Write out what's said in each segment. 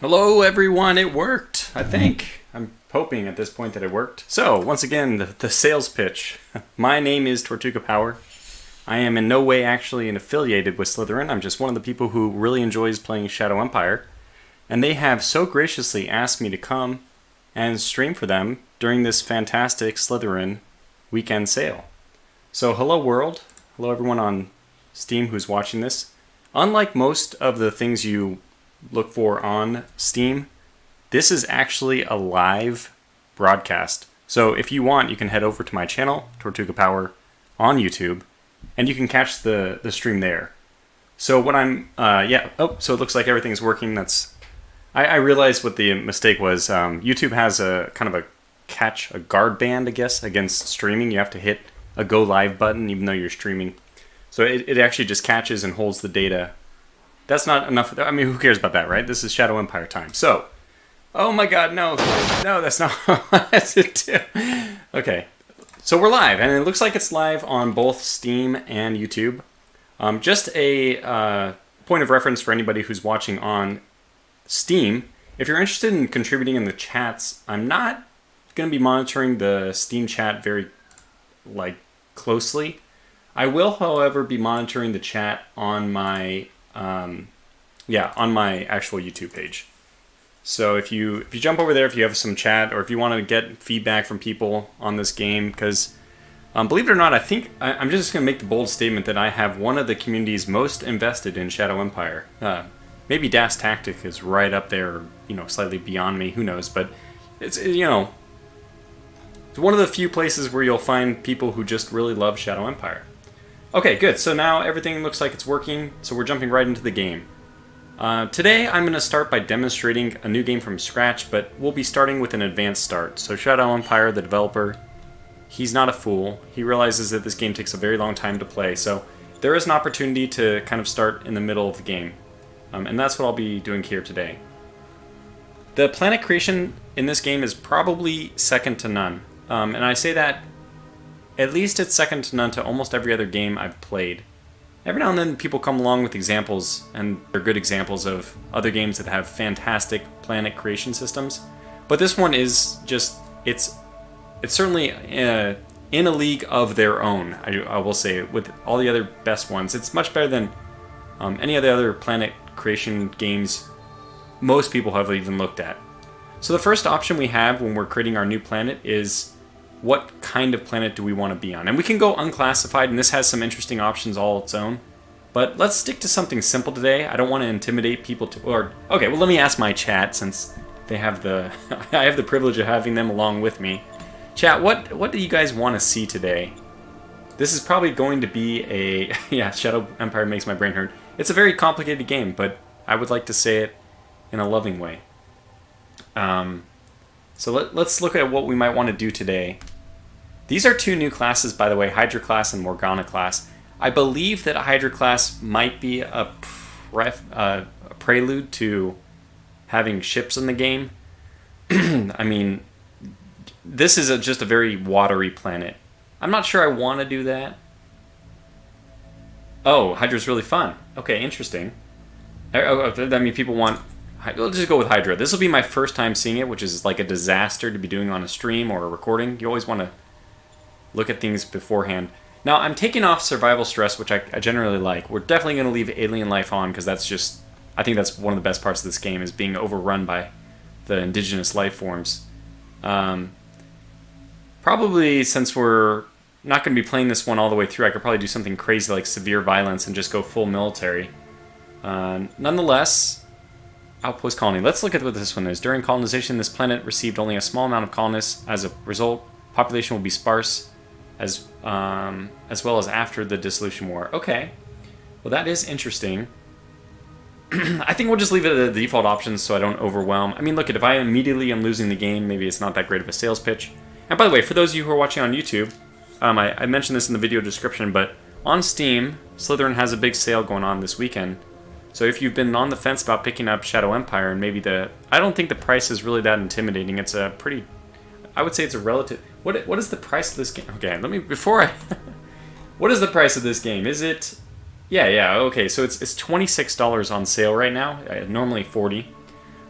Hello everyone, it worked, I think. I'm hoping at this point that it worked. So, once again, the sales pitch. My name is Tortuga Power. I am in no way actually affiliated with Slytherin. I'm just one of the people who really enjoys playing Shadow Empire. And they have so graciously asked me to come and stream for them during this fantastic Slytherin weekend sale. So, hello world. Hello everyone on Steam who's watching this. Unlike most of the things you look for on Steam, this is actually a live broadcast. So if you want, you can head over to my channel, Tortuga Power, on YouTube, and you can catch the stream there. So what so it looks like everything's working. I realized what the mistake was. YouTube has a kind of a guard band, I guess, against streaming. You have to hit a go live button even though you're streaming. So it actually just catches and holds the data. That's not enough. I mean, who cares about that, right? This is Shadow Empire time. So, oh my god, no, that's not what I said to do. Okay, so we're live, and it looks like it's live on both Steam and YouTube. Just a point of reference for anybody who's watching on Steam. If you're interested in contributing in the chats, I'm not going to be monitoring the Steam chat very, closely. I will, however, be monitoring the chat on my on my actual YouTube page. So if you jump over there, if you have some chat, or if you want to get feedback from people on this game, because believe it or not, I think I'm just going to make the bold statement that I have one of the communities most invested in Shadow Empire. Maybe Das Tactic is right up there, slightly beyond me. Who knows? But it's one of the few places where you'll find people who just really love Shadow Empire. Okay, good. So now everything looks like it's working, so we're jumping right into the game. Today I'm going to start by demonstrating a new game from scratch, but we'll be starting with an advanced start. So Shadow Empire, the developer, he's not a fool. He realizes that this game takes a very long time to play, so there is an opportunity to kind of start in the middle of the game. And that's what I'll be doing here today. The planet creation in this game is probably second to none. And I say that at least it's second to none to almost every other game I've played. Every now and then people come along with examples, and they're good examples of other games that have fantastic planet creation systems. But this one is just, it's certainly in a league of their own, I will say, with all the other best ones. It's much better than any of the other planet creation games most people have even looked at. So the first option we have when we're creating our new planet is what kind of planet do we want to be on? And we can go unclassified, and this has some interesting options all its own. But let's stick to something simple today. I don't want to intimidate people okay, well, let me ask my chat, since they have I have the privilege of having them along with me. Chat, what do you guys want to see today? This is probably going to be yeah, Shadow Empire makes my brain hurt. It's a very complicated game, but I would like to say it in a loving way. So let's look at what we might want to do today. These are two new classes, by the way, Hydra class and Morgana class. I believe that Hydra class might be a prelude to having ships in the game. I mean, this is just a very watery planet. I'm not sure I want to do that. Oh, Hydra's really fun. Okay, interesting. I mean, people want... Let's just go with Hydra. This will be my first time seeing it, which is like a disaster to be doing on a stream or a recording. You always want to look at things beforehand. Now, I'm taking off survival stress, which I generally like. We're definitely going to leave alien life on, because that's just... I think that's one of the best parts of this game, is being overrun by the indigenous life forms. Probably, since we're not going to be playing this one all the way through, I could probably do something crazy like severe violence and just go full military. Nonetheless... Outpost colony. Let's look at what this one is. During colonization, this planet received only a small amount of colonists. As a result, population will be sparse, as well as after the dissolution war. Okay, well that is interesting. I think we'll just leave it at the default options so I don't overwhelm. I mean, look, if I immediately am losing the game, maybe it's not that great of a sales pitch. And by the way, for those of you who are watching on YouTube, I mentioned this in the video description, but on Steam, Slytherin has a big sale going on this weekend. So if you've been on the fence about picking up Shadow Empire, and maybe I don't think the price is really that intimidating. It's a pretty, I would say it's a relative. What is the price of this game? Okay, what is the price of this game? Is it? Yeah. Okay, so it's $26 on sale right now. Normally $40.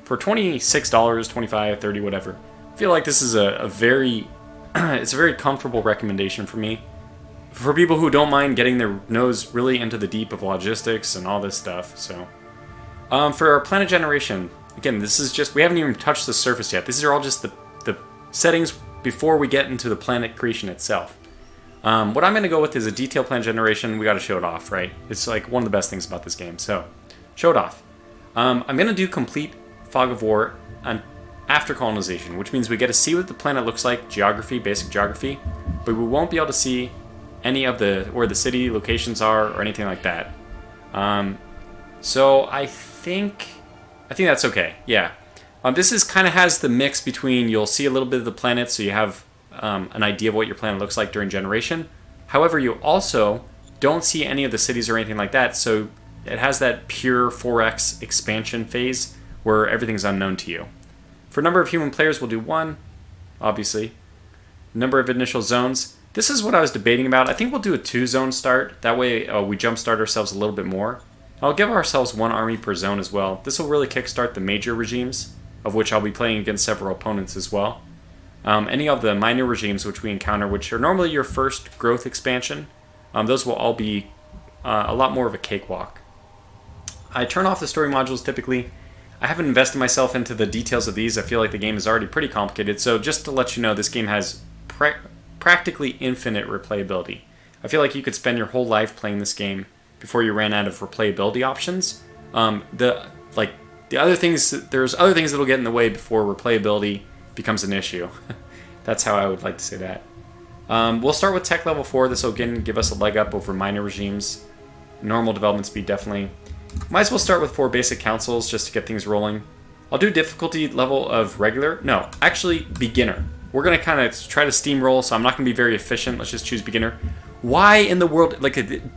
for $26, $25, $30, whatever. I feel like this is a very, it's a very comfortable recommendation for me. For people who don't mind getting their nose really into the deep of logistics and all this stuff. So, for our planet generation, again, this is just, we haven't even touched the surface yet. These are all just the settings before we get into the planet creation itself. What I'm going to go with is a detailed planet generation. We got to show it off, right? It's like one of the best things about this game. So, show it off. I'm going to do complete Fog of War after colonization, which means we get to see what the planet looks like, geography, basic geography, but we won't be able to see any of where the city locations are or anything like that. So I think that's okay. Yeah. This is kind of has the mix between you'll see a little bit of the planet, so you have an idea of what your planet looks like during generation. However, you also don't see any of the cities or anything like that, so it has that pure 4x expansion phase where everything's unknown to you. For number of human players, we'll do 1, obviously. Number of initial zones. This is what I was debating about. I think we'll do a 2-zone start. That way we jumpstart ourselves a little bit more. I'll give ourselves 1 army per zone as well. This will really kickstart the major regimes, of which I'll be playing against several opponents as well. Any of the minor regimes which we encounter, which are normally your first growth expansion, those will all be a lot more of a cakewalk. I turn off the story modules typically. I haven't invested myself into the details of these. I feel like the game is already pretty complicated. So just to let you know, this game has practically infinite replayability. I feel like you could spend your whole life playing this game before you ran out of replayability options. There's other things that'll get in the way before replayability becomes an issue. That's how I would like to say that. We'll start with tech level 4. This will again give us a leg up over minor regimes. Normal development speed, definitely. Might as well start with 4 basic councils just to get things rolling. I'll do difficulty level of regular. No, actually beginner. We're going to kind of try to steamroll, so I'm not going to be very efficient. Let's just choose beginner. Why in the world,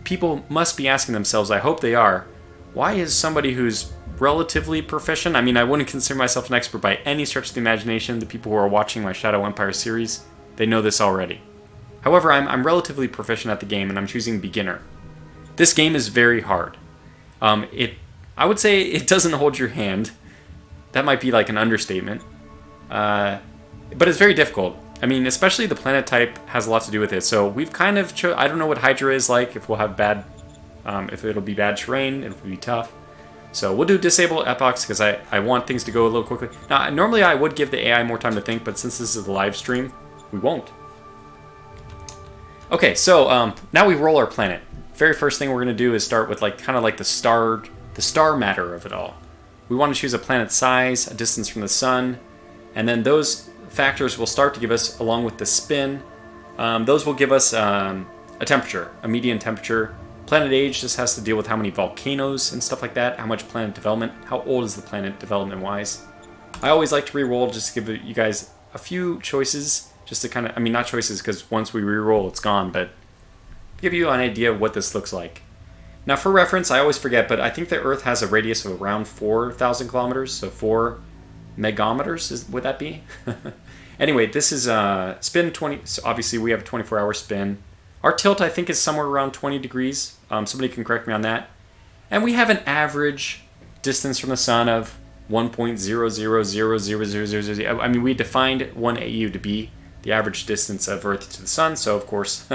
people must be asking themselves, I hope they are, why is somebody who's relatively proficient, I mean, I wouldn't consider myself an expert by any stretch of the imagination. The people who are watching my Shadow Empire series, they know this already. However, I'm relatively proficient at the game, and I'm choosing beginner. This game is very hard. I would say it doesn't hold your hand. That might be like an understatement. But it's very difficult. I mean, especially the planet type has a lot to do with it. So we've kind of I don't know what Hydra is like, if we'll have bad, if it'll be bad terrain, it'll be tough. So we'll do disable epochs because I want things to go a little quickly. Now, normally I would give the AI more time to think, but since this is a live stream, we won't. Okay, so now we roll our planet. Very first thing we're going to do is start with kind of like the star matter of it all. We want to choose a planet size, a distance from the sun, and then those factors will start to give us, along with the spin, those will give us a temperature, a median temperature. Planet age just has to deal with how many volcanoes and stuff like that, how much planet development, how old is the planet development-wise. I always like to re-roll just to give you guys a few choices, just to kind of, I mean, not choices because once we re-roll it's gone, but give you an idea of what this looks like. Now for reference, I always forget, but I think the Earth has a radius of around 4,000 kilometers, so 4 megameters, would that be? Anyway, this is spin 20, so obviously we have a 24-hour spin. Our tilt, I think, is somewhere around 20 degrees. Somebody can correct me on that. And we have an average distance from the sun of 1.000000. I mean, we defined 1 AU to be the average distance of Earth to the sun, so of course,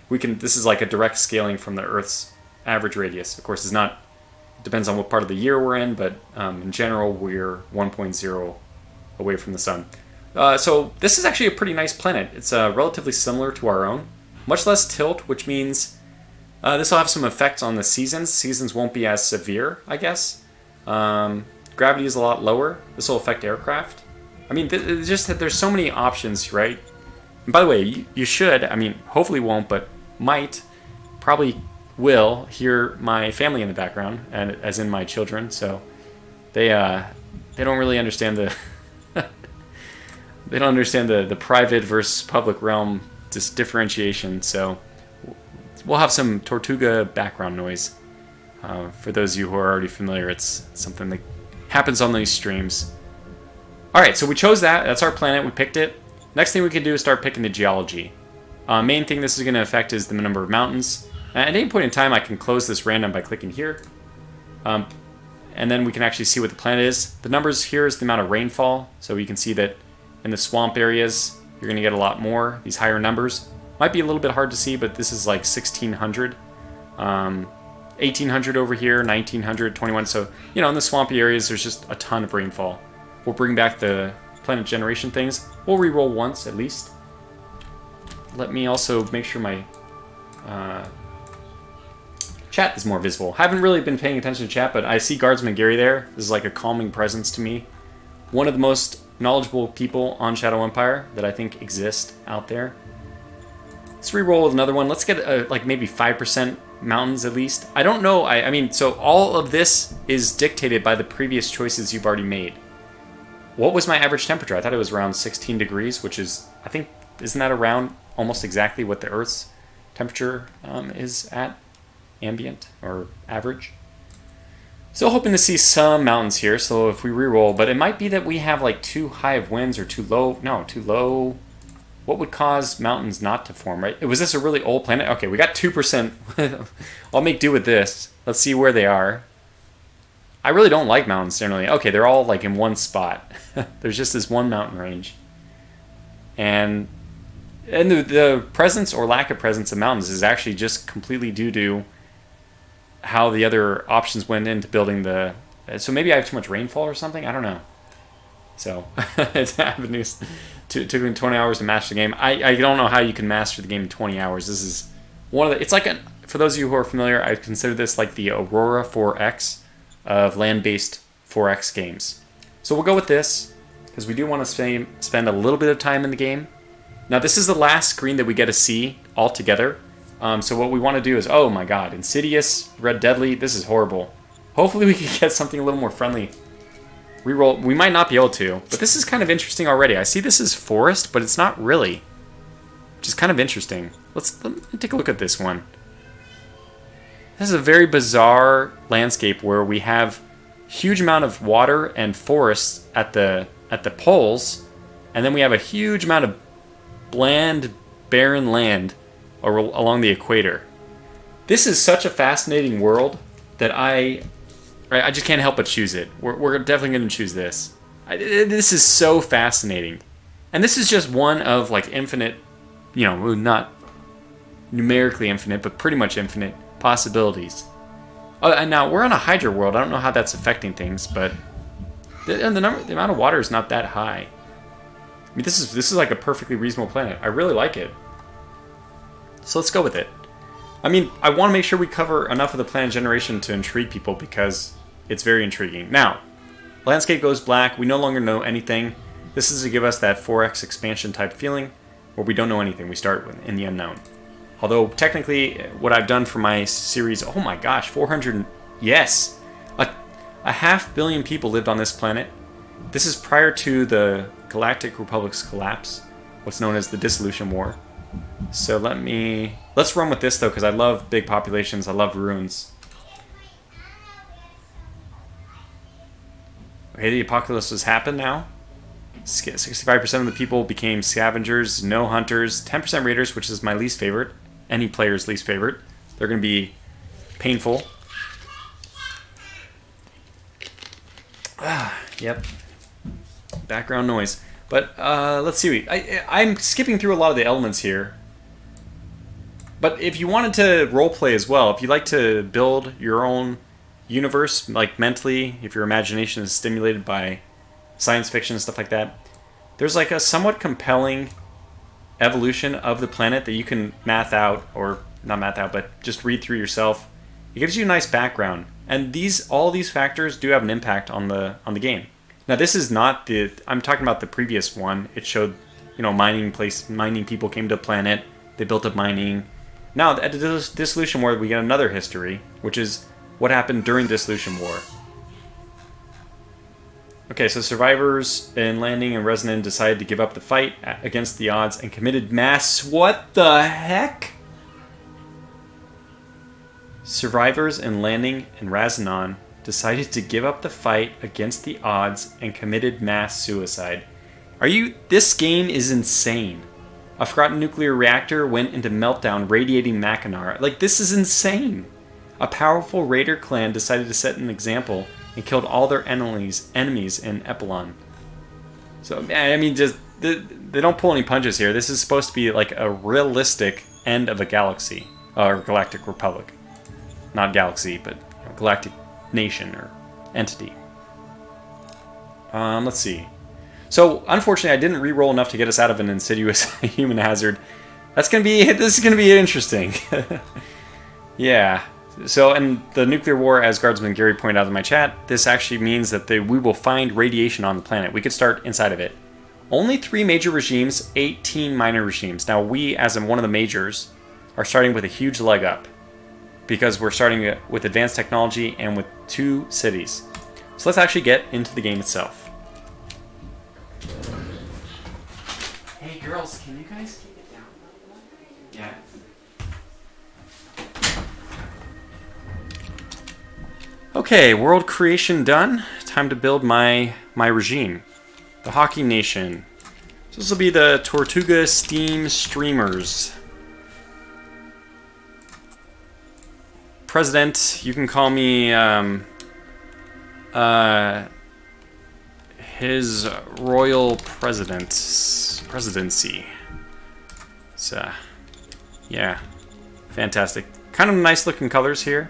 this is like a direct scaling from the Earth's average radius. Of course, it depends on what part of the year we're in, but in general, we're 1.0 away from the sun. So this is actually a pretty nice planet. It's relatively similar to our own. Much less tilt, which means this will have some effects on the seasons. Seasons won't be as severe, I guess. Gravity is a lot lower. This will affect aircraft. I mean, just that there's so many options, right? And by the way, you should, I mean, hopefully won't, but might, probably will hear my family in the background, and as in my children. So they don't really understand the they don't understand the private versus public realm differentiation. So we'll have some Tortuga background noise. For those of you who are already familiar, it's something that happens on these streams. All right, so we chose that. That's our planet. We picked it. Next thing we can do is start picking the geology. Main thing this is going to affect is the number of mountains. At any point in time, I can close this random by clicking here. And and then we can actually see what the planet is. The numbers here is the amount of rainfall, so you can see that in the swamp areas, you're going to get a lot more, these higher numbers. Might be a little bit hard to see, but this is like 1600. 1800 over here, 1900, 21. So, you know, in the swampy areas, there's just a ton of rainfall. We'll bring back the planet generation things. We'll re-roll once at least. Let me also make sure my chat is more visible. Haven't really been paying attention to chat, but I see Guardsman Gary there. This is like a calming presence to me. One of the most knowledgeable people on Shadow Empire that I think exist out there. Let's re-roll with another one. Let's get like maybe 5% mountains at least. I don't know. I mean, so all of this is dictated by the previous choices you've already made. What was my average temperature? I thought it was around 16 degrees, which is, I think, isn't that around almost exactly what the Earth's temperature is at? Ambient or average? Still hoping to see some mountains here, so if we re-roll, but it might be that we have like too high of winds or too low. No, too low. What would cause mountains not to form, right? Was this a really old planet? Okay, we got 2%. I'll make do with this. Let's see where they are. I really don't like mountains generally. Okay, they're all like in one spot. There's just this one mountain range. And the presence or lack of presence of mountains is actually just completely due to how the other options went into building the... So maybe I have too much rainfall or something? I don't know. So, it's avenues. Took me 20 hours to master the game. I don't know how you can master the game in 20 hours. This is one of the... It's like, for those of you who are familiar, I consider this like the Aurora 4X of land-based 4X games. So we'll go with this, because we do want to spend a little bit of time in the game. Now, this is the last screen that we get to see altogether. So what we want to do is, oh my god, Insidious, Red Deadly, this is horrible. Hopefully we can get something a little more friendly. Reroll, we might not be able to, but this is kind of interesting already. I see this as forest, but it's not really. Which is kind of interesting. Let me take a look at this one. This is a very bizarre landscape where we have huge amount of water and forests at the poles, and then we have a huge amount of bland, barren land along the equator. This is such a fascinating world that I just can't help but choose it. We're definitely going to choose this. This is so fascinating. And this is just one of like infinite, you know, not numerically infinite, but pretty much infinite possibilities. And now we're on a Hydra world. I don't know how that's affecting things, but the amount of water is not that high. I mean, this is like a perfectly reasonable planet. I really like it. So let's go with it. I mean, I want to make sure we cover enough of the planet generation to intrigue people because it's very intriguing. Now, landscape goes black. We no longer know anything. This is to give us that 4X expansion type feeling where we don't know anything. We start in the unknown. Although, technically, what I've done for my series... Oh my gosh, 400... Yes! A 500 million people lived on this planet. This is prior to the Galactic Republic's collapse. What's known as the Dissolution War. So let's run with this though, because I love big populations. I love ruins. Okay, the apocalypse has happened now. 65% of the people became scavengers, no hunters, 10% raiders, which is my least favorite. Any player's least favorite. They're going to be painful. Yep. Background noise. But let's see. I'm skipping through a lot of the elements here. But if you wanted to roleplay as well, if you like to build your own universe, like mentally, if your imagination is stimulated by science fiction and stuff like that, there's like a somewhat compelling evolution of the planet that you can math out, or not math out, but just read through yourself. It gives you a nice background. And all these factors do have an impact on the game. Now, this is not I'm talking about the previous one. It showed, you know, mining people came to the planet. They built up mining. Now, at the Dissolution War, we get another history, which is what happened during Dissolution War. Okay, so survivors in Landing and Resonant decided to give up the fight against the odds and committed mass... What the heck? Survivors in Landing and Razanon decided to give up the fight against the odds and committed mass suicide. This game is insane. A forgotten nuclear reactor went into meltdown, radiating Mackinac. Like, this is insane. A powerful raider clan decided to set an example and killed all their enemies in Epilon. So, I mean, just they don't pull any punches here. This is supposed to be like a realistic end of a galaxy, or Galactic Republic. Not galaxy, but galactic nation or entity. Let's see. So, unfortunately, I didn't re-roll enough to get us out of an insidious human hazard. This is gonna be interesting. Yeah. So, and the nuclear war, as Guardsman Gary pointed out in my chat, this actually means that we will find radiation on the planet. We could start inside of it. Only 3 major regimes, 18 minor regimes. Now, we, as in one of the majors, are starting with a huge leg up because we're starting with advanced technology and with 2 cities. So let's actually get into the game itself. Hey, girls, can you guys keep it down? Yeah. Okay, world creation done. Time to build my regime. The Hockey Nation. So this will be the Tortuga Steam Streamers. President, you can call me His Royal Presidency. So, yeah, fantastic. Kind of nice looking colors here.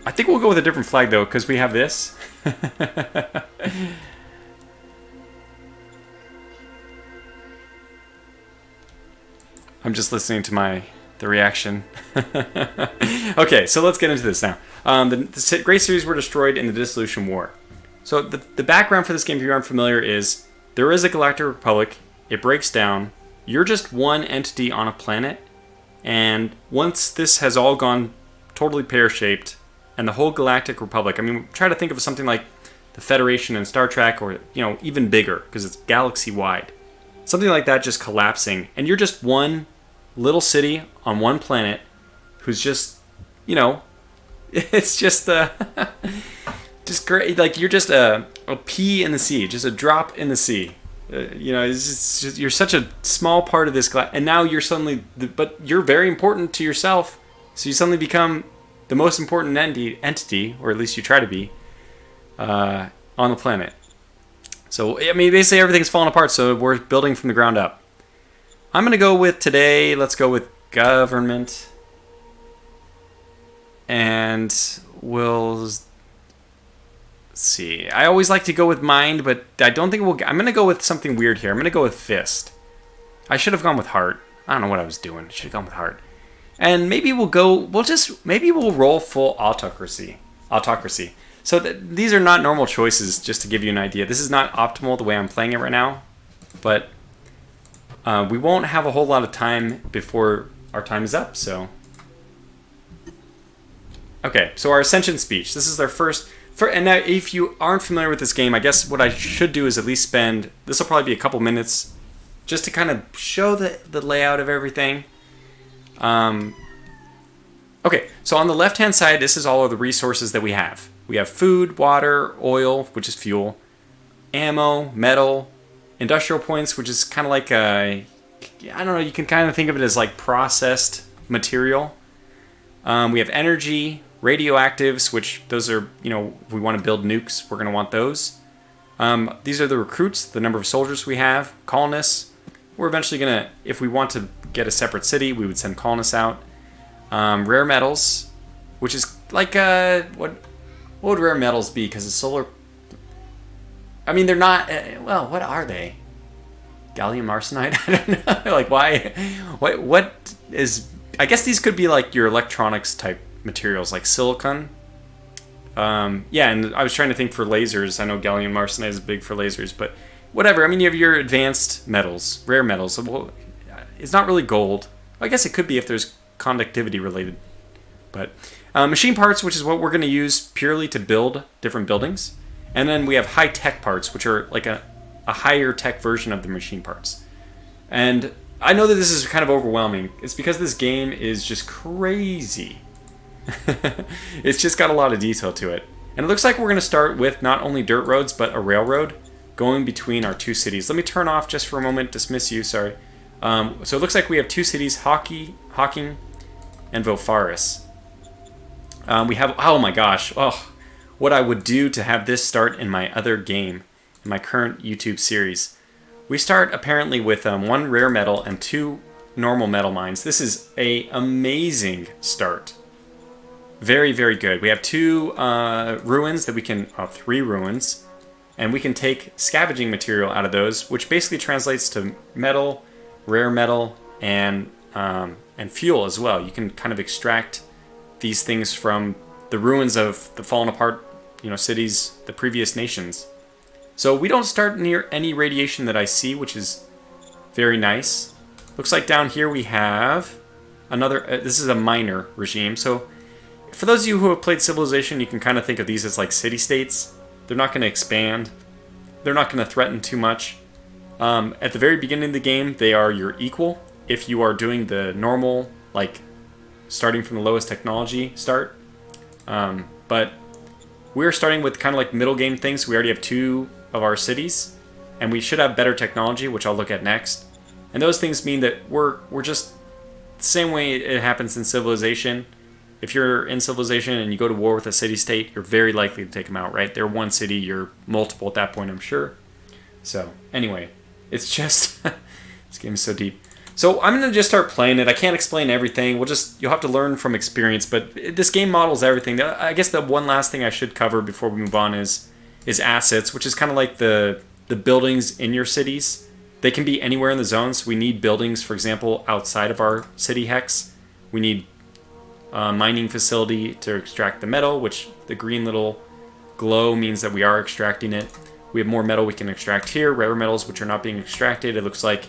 I think we'll go with a different flag though, because we have this. I'm just listening to the reaction. Okay, so let's get into this now. The Great Cities were destroyed in the Dissolution War. So the background for this game, if you aren't familiar, is there is a Galactic Republic. It breaks down. You're just one entity on a planet. And once this has all gone totally pear-shaped, and the whole Galactic Republic, I mean, try to think of something like the Federation in Star Trek, or, you know, even bigger, because it's galaxy-wide. Something like that just collapsing. And you're just one little city on one planet who's just, you know, it's just just great. Like, you're just a pea in the sea, just a drop in the sea. You know, it's just, you're such a small part of this, and now you're suddenly, but you're very important to yourself, so you suddenly become the most important entity, or at least you try to be, on the planet. So, I mean, basically everything's falling apart, so we're building from the ground up. I'm going to go with today, let's go with government. And we'll see. I always like to go with mind, but I don't think I'm going to go with something weird here. I'm going to go with fist. I should have gone with heart. I don't know what I was doing. I should have gone with heart. And maybe maybe we'll roll full autocracy. So these are not normal choices, just to give you an idea. This is not optimal the way I'm playing it right now, but we won't have a whole lot of time before our time is up, so. Okay, so our Ascension speech. This is their first. And now, if you aren't familiar with this game, I guess what I should do is at least spend. This will probably be a couple minutes, just to kind of show the layout of everything. Okay, so on the left-hand side, this is all of the resources that we have. We have food, water, oil, which is fuel, ammo, metal, industrial points, which is kind of like I don't know, you can kind of think of it as like processed material. We have energy, radioactives, which those are, you know, if we want to build nukes, we're going to want those. These are the recruits, the number of soldiers we have, colonists. We're eventually going to, if we want to get a separate city, we would send colonists out. Rare metals, which is like, what would rare metals be? Because it's solar. I mean, they're not, well, what are they? Gallium arsenide? I don't know. Like, why? What is, I guess these could be like your electronics type materials, like silicon. Yeah, and I was trying to think for lasers. I know gallium arsenide is big for lasers, but whatever. I mean, you have your advanced metals, rare metals. Well, it's not really gold. I guess it could be if there's conductivity related. But machine parts, which is what we're going to use purely to build different buildings. And then we have high-tech parts, which are like a higher tech version of the machine parts. And I know that this is kind of overwhelming. It's because this game is just crazy. It's just got a lot of detail to it. And it looks like we're going to start with not only dirt roads, but a railroad. going between our two cities. Let me turn off just for a moment, dismiss you, sorry. So it looks like we have two cities, Hawking and Vofaris. We have, oh my gosh, what I would do to have this start in my other game, in my current YouTube series. We start apparently with 1 rare metal and 2 normal metal mines. This is an amazing start. Very, very good. We have 2 ruins that we can, 3 ruins, and we can take scavenging material out of those, which basically translates to metal, rare metal, and fuel as well. You can kind of extract these things from the ruins of the fallen apart, cities, the previous nations. So we don't start near any radiation that I see, which is very nice. Looks like down here we have another, this is a minor regime. So for those of you who have played Civilization, you can kind of think of these as like city-states. They're not going to expand. They're not going to threaten too much. At the very beginning of the game, they are your equal. If you are doing the normal, like starting from the lowest technology start. But we're starting with kind of like middle game things. We already have 2 of our cities, and we should have better technology, which I'll look at next. And those things mean that we're just the same way it happens in Civilization. If you're in Civilization and you go to war with a city-state, you're very likely to take them out, right? They're one city, you're multiple at that point, I'm sure. So, anyway, it's just... this game is so deep. So, I'm going to just start playing it. I can't explain everything. You'll have to learn from experience, but this game models everything. I guess the one last thing I should cover before we move on is assets, which is kind of like the buildings in your cities. They can be anywhere in the zone, so we need buildings, for example, outside of our city hex. We need a mining facility to extract the metal, which the green little glow means that we are extracting it. We have more metal we can extract here, rare metals which are not being extracted. It looks like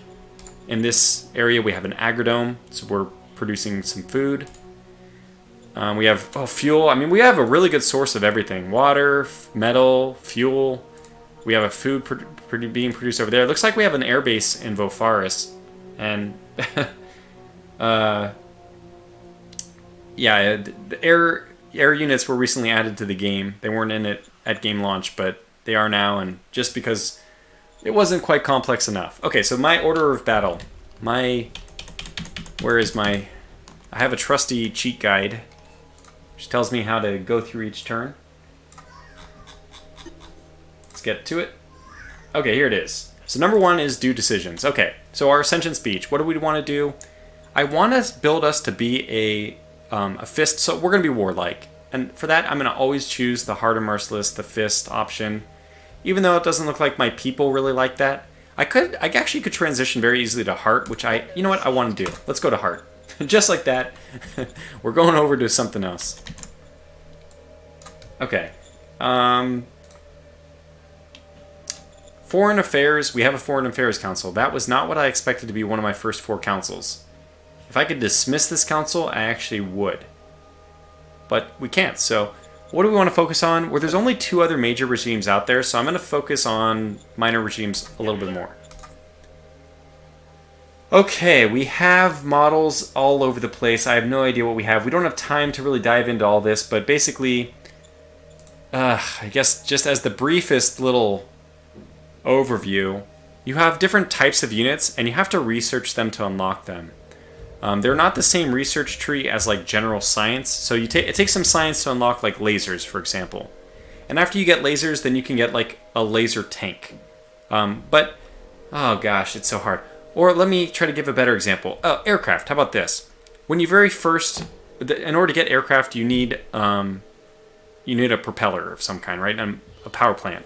in this area we have an agrodome, so we're producing some food. We have fuel. I mean, we have a really good source of everything. Water, metal, fuel. We have a food being produced over there. It looks like we have an airbase in Vofaris. And yeah, the air units were recently added to the game. They weren't in it at game launch, but they are now, and just because it wasn't quite complex enough. Okay, so my order of battle. Where is my... I have a trusty cheat guide, which tells me how to go through each turn. Let's get to it. Okay, here it is. So number 1 is do decisions. Okay, so our ascension speech. What do we want to do? I want to build us to be a fist, so we're going to be warlike. And for that, I'm going to always choose the hard and merciless, the fist option. Even though it doesn't look like my people really like that. I actually could transition very easily to heart, which you know what, I want to do. Let's go to heart. Just like that, we're going over to something else. Okay. Foreign Affairs, we have a Foreign Affairs Council. That was not what I expected to be one of my first 4 councils. If I could dismiss this council, I actually would. But we can't, so what do we want to focus on? Well, there's only 2 other major regimes out there, so I'm going to focus on minor regimes a little bit more. Okay, we have models all over the place. I have no idea what we have. We don't have time to really dive into all this, but basically, I guess just as the briefest little overview, you have different types of units, and you have to research them to unlock them. They're not the same research tree as like general science, so it takes some science to unlock like lasers, for example. And after you get lasers, then you can get like a laser tank. But, oh gosh, it's so hard. Or let me try to give a better example. Oh, aircraft, how about this? When you very first, in order to get aircraft, you need a propeller of some kind, right? A power plant.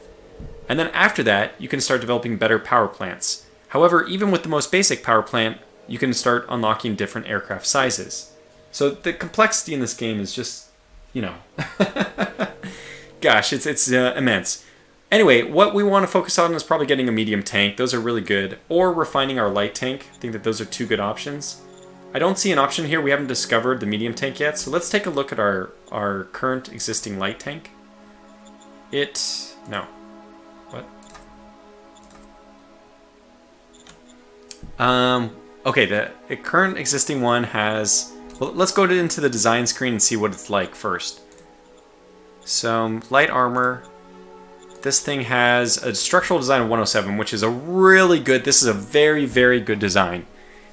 And then after that, you can start developing better power plants. However, even with the most basic power plant, you can start unlocking different aircraft sizes. So the complexity in this game is just, gosh, it's immense. Anyway, what we want to focus on is probably getting a medium tank. Those are really good. Or refining our light tank. I think that those are 2 good options. I don't see an option here. We haven't discovered the medium tank yet. So let's take a look at our current existing light tank. No. What? Okay, the current existing one has... Well, let's go into the design screen and see what it's like first. So, light armor. this thing has a structural design of 107, which is a really good, this is a very, very good design.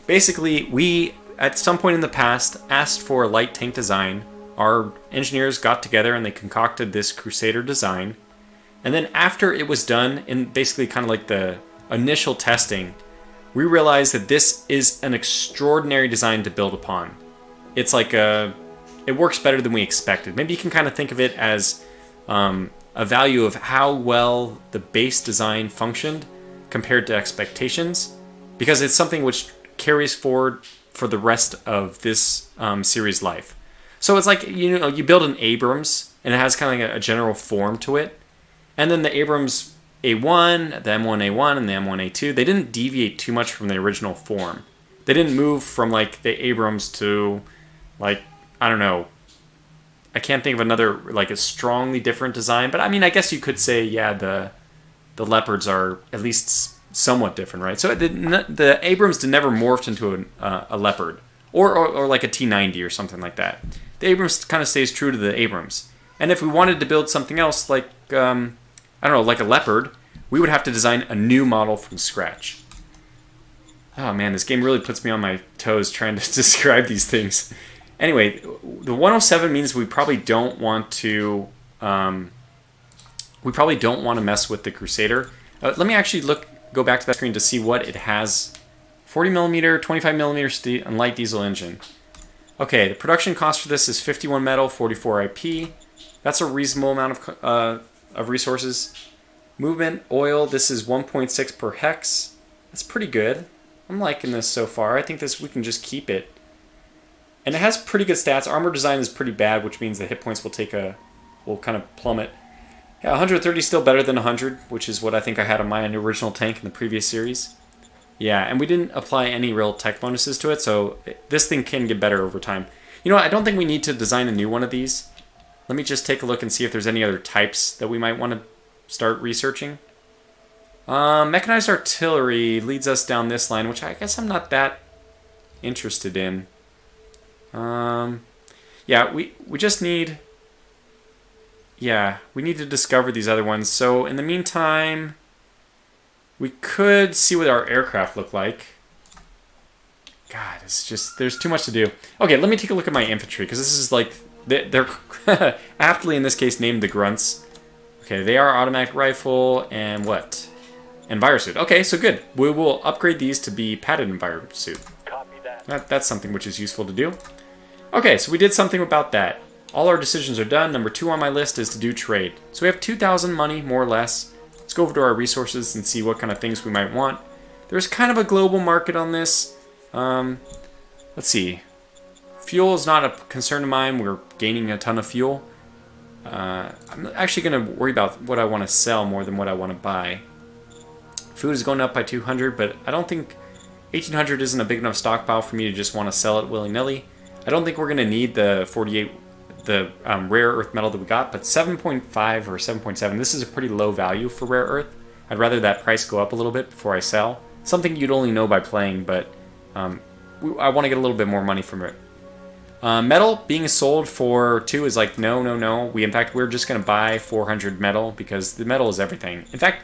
Basically, we, at some point in the past, asked for a light tank design. Our engineers got together and they concocted this Crusader design. And then after it was done, in basically kind of like the initial testing, we realized that this is an extraordinary design to build upon. It's like it works better than we expected. Maybe you can kind of think of it as a value of how well the base design functioned compared to expectations, because it's something which carries forward for the rest of this series life. So it's like, you know, you build an Abrams and it has kind of like a general form to it, and then the Abrams A1, the M1A1, and the M1A2, they didn't deviate too much from the original form. They didn't move from like the Abrams to like, I don't know, I can't think of another like a strongly different design, but I mean, I guess you could say, yeah, the Leopards are at least somewhat different, right? So the Abrams never morphed into a Leopard or like a T90 or something like that. The Abrams kind of stays true to the Abrams. And if we wanted to build something else like, I don't know, like a Leopard, we would have to design a new model from scratch. Oh man, this game really puts me on my toes trying to describe these things. Anyway, the 107 means we probably don't want to mess with the Crusader. Let me actually go back to that screen to see what it has. 40mm, 25mm and light diesel engine. Okay, the production cost for this is 51 metal, 44 IP. That's a reasonable amount of resources. Movement, oil, this is 1.6 per hex. That's pretty good. I'm liking this so far. I think we can just keep it. And it has pretty good stats. Armor design is pretty bad, which means the hit points will kind of plummet. Yeah, 130 is still better than 100, which is what I think I had on my original tank in the previous series. Yeah, and we didn't apply any real tech bonuses to it, so this thing can get better over time. You know what, I don't think we need to design a new one of these. Let me just take a look and see if there's any other types that we might want to start researching. Mechanized artillery leads us down this line, which I guess I'm not that interested in. Yeah, we just need... Yeah, we need to discover these other ones. So in the meantime, we could see what our aircraft look like. God, it's just, there's too much to do. Okay, let me take a look at my infantry, because this is like, they're aptly in this case named the Grunts. Okay, they are automatic rifle and what? Envirosuit. Okay, so good. We will upgrade these to be padded envirosuit. Copy that. That's something which is useful to do. Okay, so we did something about that. All our decisions are done. Number 2 on my list is to do trade. So we have 2,000 money, more or less. Let's go over to our resources and see what kind of things we might want. There's kind of a global market on this. Let's see. Fuel is not a concern of mine. We're gaining a ton of fuel. I'm actually going to worry about what I want to sell more than what I want to buy. Food is going up by 200, but I don't think 1,800 isn't a big enough stockpile for me to just want to sell it willy-nilly. I don't think we're going to need the 48, the rare earth metal that we got, but 7.5 or 7.7, this is a pretty low value for rare earth. I'd rather that price go up a little bit before I sell. Something you'd only know by playing, but I want to get a little bit more money from it. Metal being sold for 2 is like, no. In fact, we're just going to buy 400 metal because the metal is everything. In fact,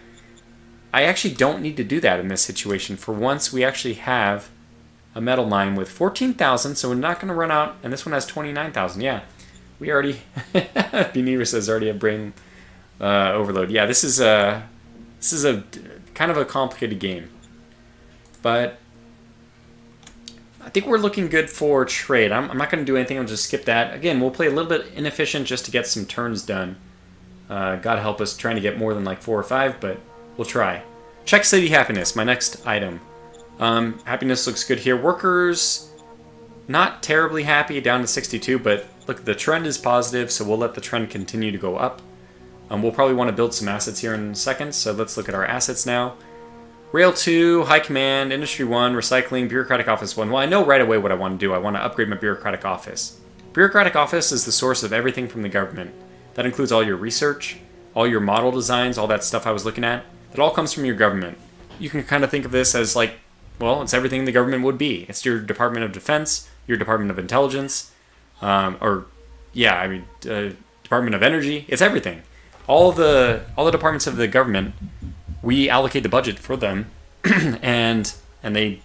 I actually don't need to do that in this situation. For once, we actually have a metal mine with 14,000, so we're not going to run out. And this one has 29,000. Yeah, we already... Beneva says already a brain overload. Yeah, this is a kind of a complicated game. But I think we're looking good for trade. I'm not going to do anything. I'll just skip that. Again, we'll play a little bit inefficient just to get some turns done. God help us trying to get more than like 4 or 5, but we'll try. Check city happiness, my next item. Happiness looks good here. Workers, not terribly happy, down to 62, but look, the trend is positive, so we'll let the trend continue to go up. We'll probably want to build some assets here in a second, so let's look at our assets now. Rail 2, High Command, Industry 1, Recycling, Bureaucratic Office 1. Well, I know right away what I want to do. I want to upgrade my Bureaucratic Office. Bureaucratic Office is the source of everything from the government. That includes all your research, all your model designs, all that stuff I was looking at. It all comes from your government. You can kind of think of this as like, well, it's everything the government would be. It's your Department of Defense, your Department of Intelligence, Department of Energy. It's everything. all the departments of the government, we allocate the budget for them, and they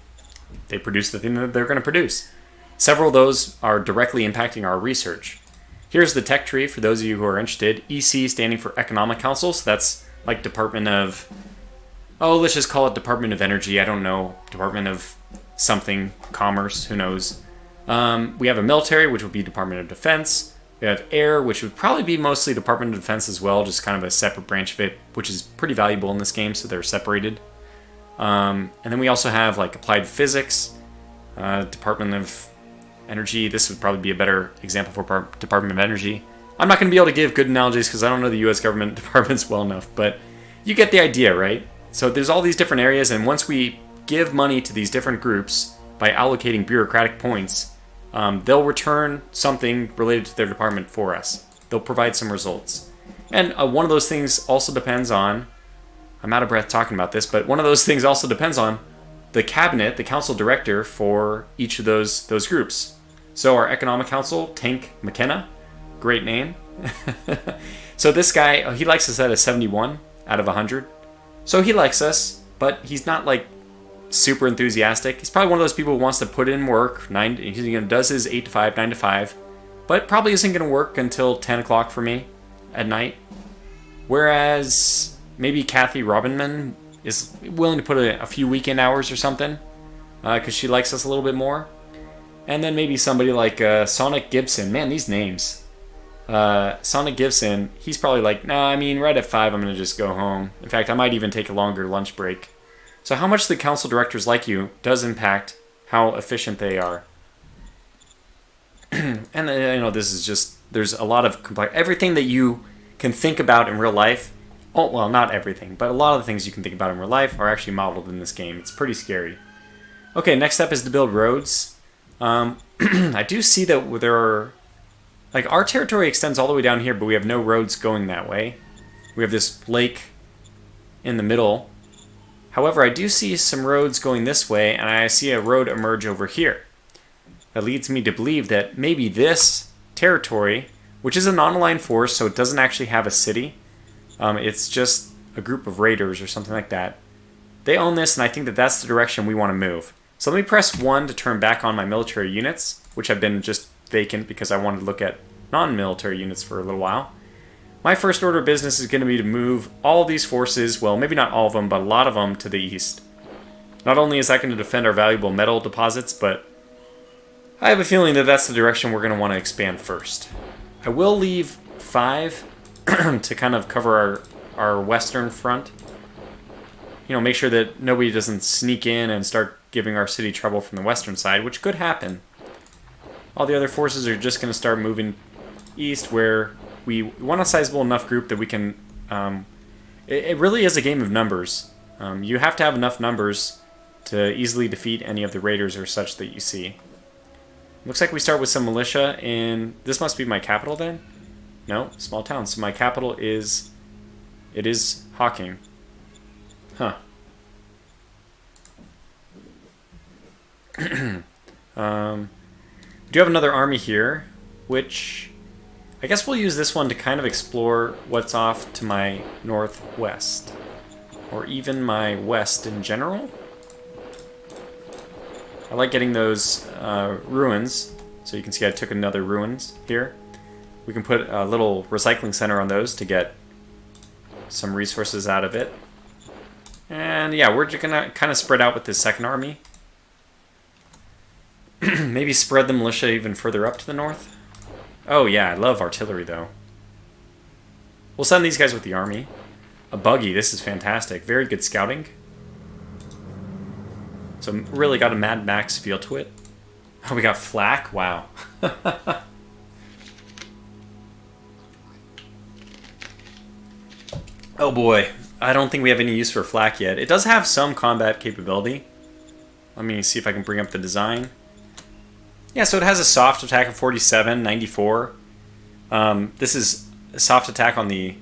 produce the thing that they're going to produce. Several of those are directly impacting our research. Here's the tech tree for those of you who are interested. EC standing for Economic Council, so that's like Department of, let's just call it Department of Energy. I don't know, Department of something, Commerce, who knows. We have a military, which would be Department of Defense. We have air, which would probably be mostly Department of Defense as well, just kind of a separate branch of it, which is pretty valuable in this game, so they're separated. And then we also have like applied physics, Department of Energy. This would probably be a better example for Department of Energy. I'm not going to be able to give good analogies because I don't know the U.S. government departments well enough, but you get the idea, right? So there's all these different areas, and once we give money to these different groups by allocating bureaucratic points, they'll return something related to their department for us. They'll provide some results. And one of those things also depends on, I'm out of breath talking about this, but one of those things also depends on the cabinet, the council director for each of those groups. So our economic council, Tank McKenna, great name. So this guy, he likes us at a 71 out of 100. So he likes us, but he's not like super enthusiastic. He's probably one of those people who wants to put in work. He does his 8 to 5, 9 to 5, but probably isn't going to work until 10 o'clock for me at night. Whereas maybe Kathy Robinman is willing to put a few weekend hours or something because she likes us a little bit more. And then maybe somebody like Sonic Gibson. Man, these names. Sonic Gibson, he's probably like, nah, I mean, right at 5, I'm going to just go home. In fact, I might even take a longer lunch break. So how much the council directors like you does impact how efficient they are. And this is just, there's a lot of complex, everything that you can think about in real life. Oh, well, not everything, but a lot of the things you can think about in real life are actually modeled in this game. It's pretty scary. Okay, next step is to build roads. I do see that there are, like, our territory extends all the way down here, but we have no roads going that way. We have this lake in the middle. However, I do see some roads going this way, and I see a road emerge over here. That leads me to believe that maybe this territory, which is a non-aligned force, so it doesn't actually have a city. It's just a group of raiders or something like that. They own this, and I think that that's the direction we want to move. So let me press 1 to turn back on my military units, which have been just vacant because I wanted to look at non-military units for a little while. My first order of business is going to be to move all of these forces, well, maybe not all of them, but a lot of them to the east. Not only is that going to defend our valuable metal deposits, but I have a feeling that that's the direction we're going to want to expand first. I will leave 5 to kind of cover our western front. You know, make sure that nobody doesn't sneak in and start giving our city trouble from the western side, which could happen. All the other forces are just going to start moving east, where we want a sizable enough group that we can... it really is a game of numbers. You have to have enough numbers to easily defeat any of the raiders or such that you see. Looks like we start with some militia in... This must be my capital then? No, small town. So my capital is... It is Hawking. Huh. We do have another army here, which I guess we'll use this one to kind of explore what's off to my northwest, or even my west in general. I like getting those ruins, so you can see I took another ruins here. We can put a little recycling center on those to get some resources out of it. And yeah, we're just gonna kind of spread out with this second army. Maybe spread the militia even further up to the north. Oh yeah, I love artillery though. We'll send these guys with the army. A buggy, this is fantastic. Very good scouting. So really got a Mad Max feel to it. Oh, we got flak? Wow. Oh boy, I don't think we have any use for flak yet. It does have some combat capability. Let me see if I can bring up the design. Yeah, so it has a soft attack of 47, 94. This is a soft attack on the,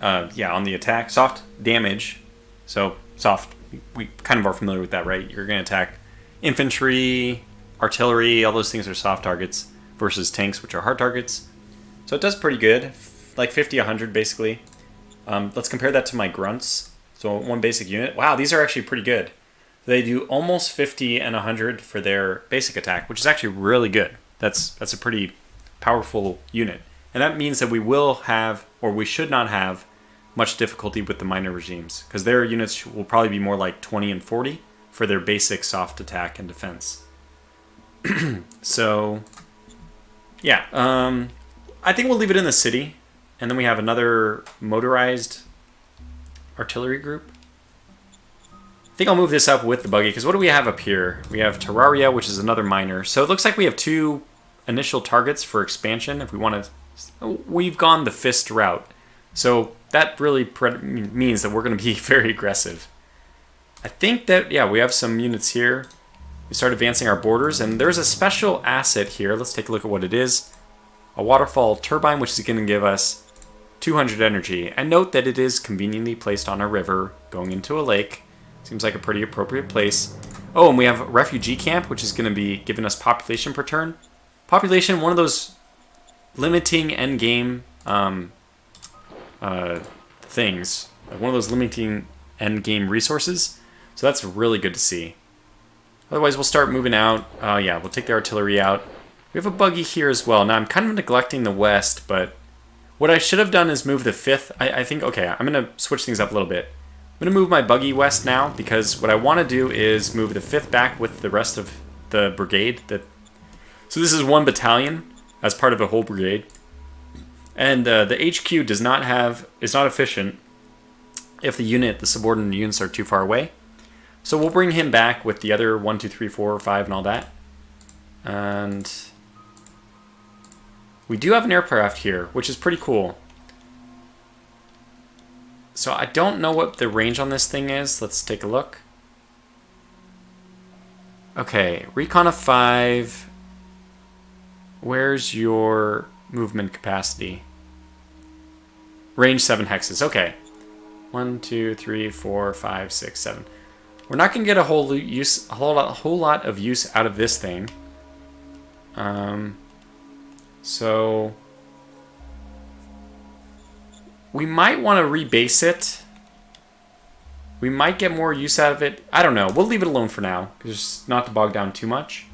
on the attack. Soft damage. So, soft. We kind of are familiar with that, right? You're going to attack infantry, artillery, all those things are soft targets versus tanks, which are hard targets. So it does pretty good. Like 50, 100, basically. Let's compare that to my grunts. So one basic unit. Wow, these are actually pretty good. They do almost 50 and 100 for their basic attack, which is actually really good. That's a pretty powerful unit. And that means that we will have, or we should not have, much difficulty with the minor regimes, because their units will probably be more like 20 and 40 for their basic soft attack and defense. So, yeah, I think we'll leave it in the city, and then we have another motorized artillery group. I think I'll move this up with the buggy, because what do we have up here? We have Terraria, which is another miner. So it looks like we have 2 initial targets for expansion. If we want to, we've gone the fist route. So that really means that we're going to be very aggressive. I think that, yeah, we have some units here. We start advancing our borders, and there's a special asset here. Let's take a look at what it is. A waterfall turbine, which is going to give us 200 energy. And note that it is conveniently placed on a river going into a lake. Seems like a pretty appropriate place. Oh, and we have a refugee camp, which is going to be giving us population per turn. Population, one of those limiting endgame things. Like one of those limiting endgame resources. So that's really good to see. Otherwise, we'll start moving out. Yeah, we'll take the artillery out. We have a buggy here as well. Now, I'm kind of neglecting the west, but what I should have done is move the 5th. I think, okay, I'm going to switch things up a little bit. I'm going to move my buggy west now, because what I want to do is move the 5th back with the rest of the brigade. So this is 1 battalion as part of a whole brigade. And the HQ is not efficient if the subordinate units are too far away. So we'll bring him back with the other 1, 2, 3, 4, 5, and all that. And we do have an aircraft here, which is pretty cool. So I don't know what the range on this thing is. Let's take a look. Okay, recon of 5. Where's your movement capacity? Range 7 hexes. Okay. 1, 2, 3, 4, 5, 6, 7. We're not going to get a whole lot of use out of this thing. So we might want to rebase it. We might get more use out of it. I don't know. We'll leave it alone for now, just not to bog down too much.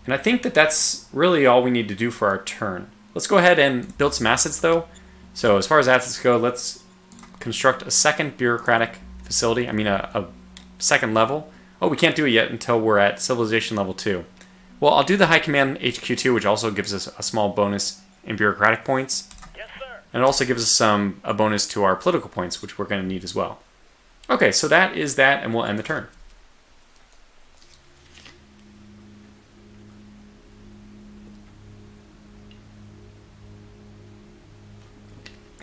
And I think that that's really all we need to do for our turn. Let's go ahead and build some assets, though. So as far as assets go, let's construct a second bureaucratic facility. I mean, a second level. Oh, we can't do it yet until we're at civilization level 2. Well, I'll do the High Command HQ2, which also gives us a small bonus in bureaucratic points. Yes, sir. And it also gives us a bonus to our political points, which we're going to need as well. Okay, so that is that, and we'll end the turn.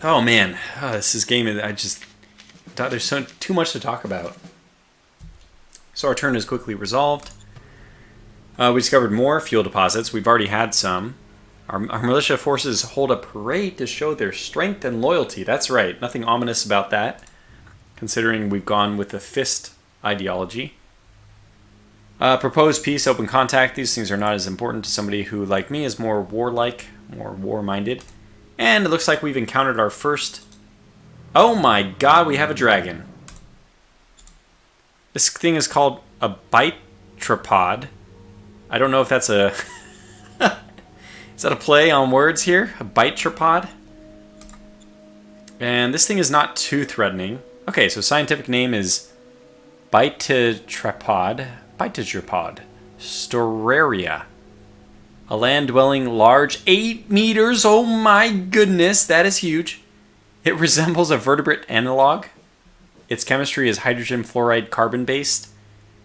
Oh man, this is game. There's too much to talk about. So our turn is quickly resolved. We discovered more fuel deposits. We've already had some. Our militia forces hold a parade to show their strength and loyalty. That's right. Nothing ominous about that, considering we've gone with the fist ideology. Proposed peace, open contact. These things are not as important to somebody who, like me, is more warlike, more war-minded. And it looks like we've encountered our first... Oh my god, we have a dragon. This thing is called a bitrapod. I don't know if that's a... Is that a play on words here? A bitrapod? And this thing is not too threatening. Okay, so scientific name is Bitrapod. Terraria. A land-dwelling large 8 meters. Oh my goodness, that is huge. It resembles a vertebrate analog. Its chemistry is hydrogen fluoride carbon-based.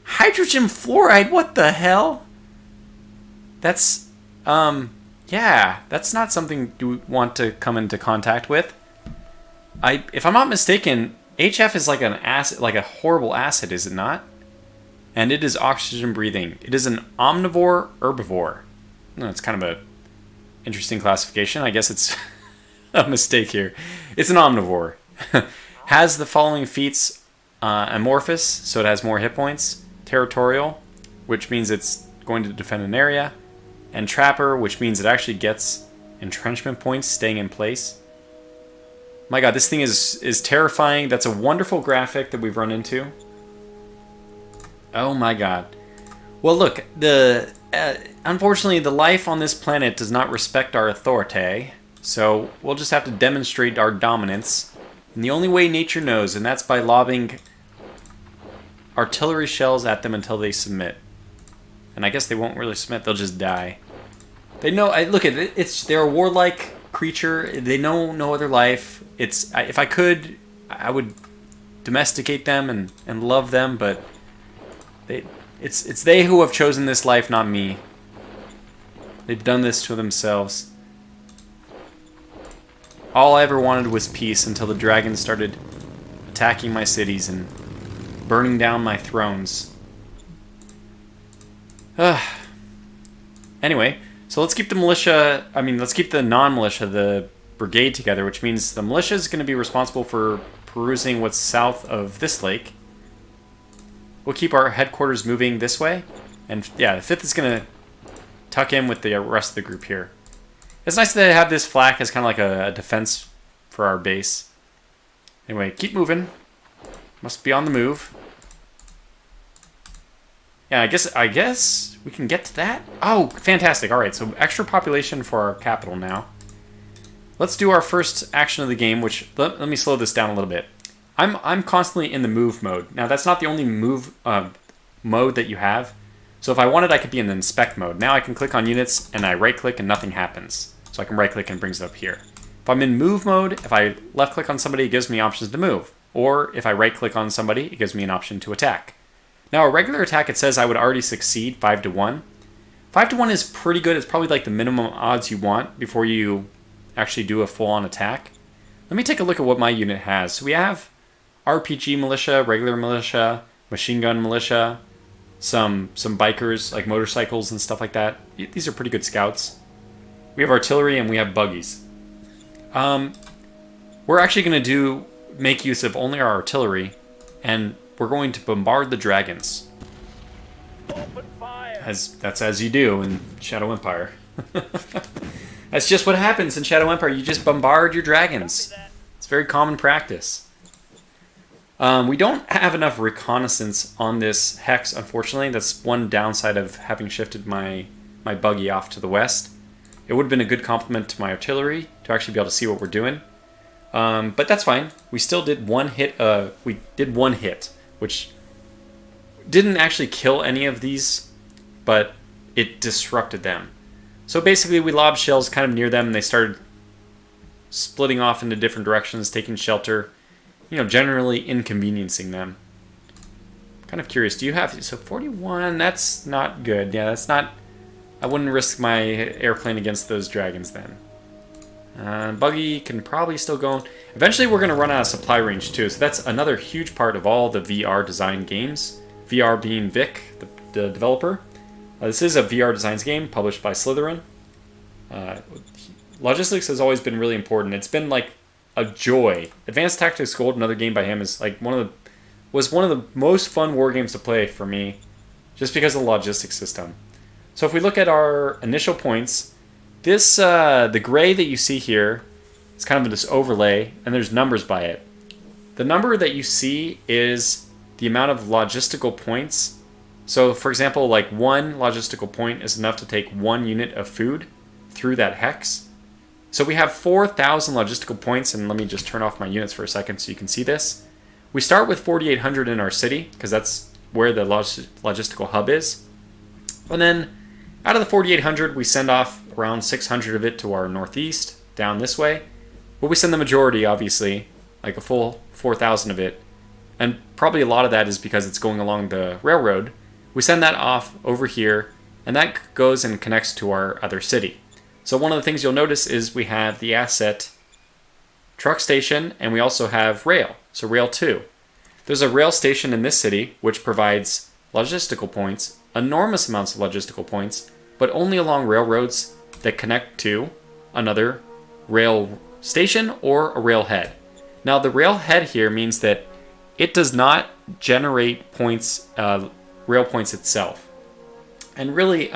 Hydrogen fluoride? What the hell? That's, yeah, that's not something you want to come into contact with. If I'm not mistaken, HF is like an acid, like a horrible acid, is it not? And it is oxygen breathing. It is an omnivore herbivore. It's kind of a interesting classification. I guess it's a mistake here. It's an omnivore. Has the following feats: amorphous, so it has more hit points; territorial, which means it's going to defend an area; and trapper, which means it actually gets entrenchment points, staying in place. My god, this thing is terrifying. That's a wonderful graphic that we've run into. Oh my god. Well, look, unfortunately, the life on this planet does not respect our authority, so we'll just have to demonstrate our dominance in the only way nature knows, and that's by lobbing artillery shells at them until they submit. And I guess they won't really submit; they'll just die. They know. Look at it. They're a warlike creature. They know no other life. If I could, I would domesticate them and love them, but it's they who have chosen this life, not me. They've done this to themselves. All I ever wanted was peace until the dragons started attacking my cities and burning down my thrones. Anyway, so let's keep the militia, let's keep the non-militia, the brigade together, which means the militia is going to be responsible for perusing what's south of this lake. We'll keep our headquarters moving this way. And yeah, the 5th is going to tuck in with the rest of the group here. It's nice to have this flak as kind of like a defense for our base. Anyway, keep moving. Must be on the move. Yeah, I guess we can get to that. Oh, fantastic. All right, so extra population for our capital now. Let's do our first action of the game, which let me slow this down a little bit. I'm constantly in the move mode. Now, that's not the only move mode that you have. So if I wanted, I could be in the inspect mode. Now I can click on units, and I right-click, and nothing happens. So I can right-click, and it brings it up here. If I'm in move mode, if I left-click on somebody, it gives me options to move. Or if I right-click on somebody, it gives me an option to attack. Now, a regular attack, it says I would already succeed 5 to 1. 5 to 1 is pretty good. It's probably like the minimum odds you want before you actually do a full-on attack. Let me take a look at what my unit has. So we have RPG militia, regular militia, machine gun militia, some bikers, like motorcycles and stuff like that. These are pretty good scouts. We have artillery and we have buggies. We're actually going to make use of only our artillery, and we're going to bombard the dragons. Open fire. That's as you do in Shadow Empire. That's just what happens in Shadow Empire. You just bombard your dragons. It's very common practice. We don't have enough reconnaissance on this hex, unfortunately. That's one downside of having shifted my buggy off to the west. It would have been a good complement to my artillery to actually be able to see what we're doing. But that's fine. We still did one hit. We did one hit, which didn't actually kill any of these, but it disrupted them. So basically, we lobbed shells kind of near them, and they started splitting off into different directions, taking shelter. Generally inconveniencing them. Kind of curious, do you have... So 41, that's not good. Yeah, that's not... I wouldn't risk my airplane against those dragons then. Buggy can probably still go... Eventually we're going to run out of supply range too, so that's another huge part of all the VR design games. VR being Vic, the developer. This is a VR designs game published by Slytherin. Logistics has always been really important. It's been like a joy. Advanced Tactics Gold, another game by him, is like one of the most fun war games to play for me, just because of the logistics system. So if we look at our initial points, this the gray that you see here is kind of this overlay, and there's numbers by it. The number that you see is the amount of logistical points. So for example, like one logistical point is enough to take 1 unit of food through that hex. So we have 4,000 logistical points, and let me just turn off my units for a second so you can see this. We start with 4,800 in our city, because that's where the logistical hub is. And then, out of the 4,800, we send off around 600 of it to our northeast, down this way. But we send the majority, obviously, like a full 4,000 of it. And probably a lot of that is because it's going along the railroad. We send that off over here, and that goes and connects to our other city. So one of the things you'll notice is we have the asset truck station, and we also have rail, so rail 2. There's a rail station in this city which provides logistical points, enormous amounts of logistical points, but only along railroads that connect to another rail station or a railhead. Now the railhead here means that it does not generate points, rail points itself. And really,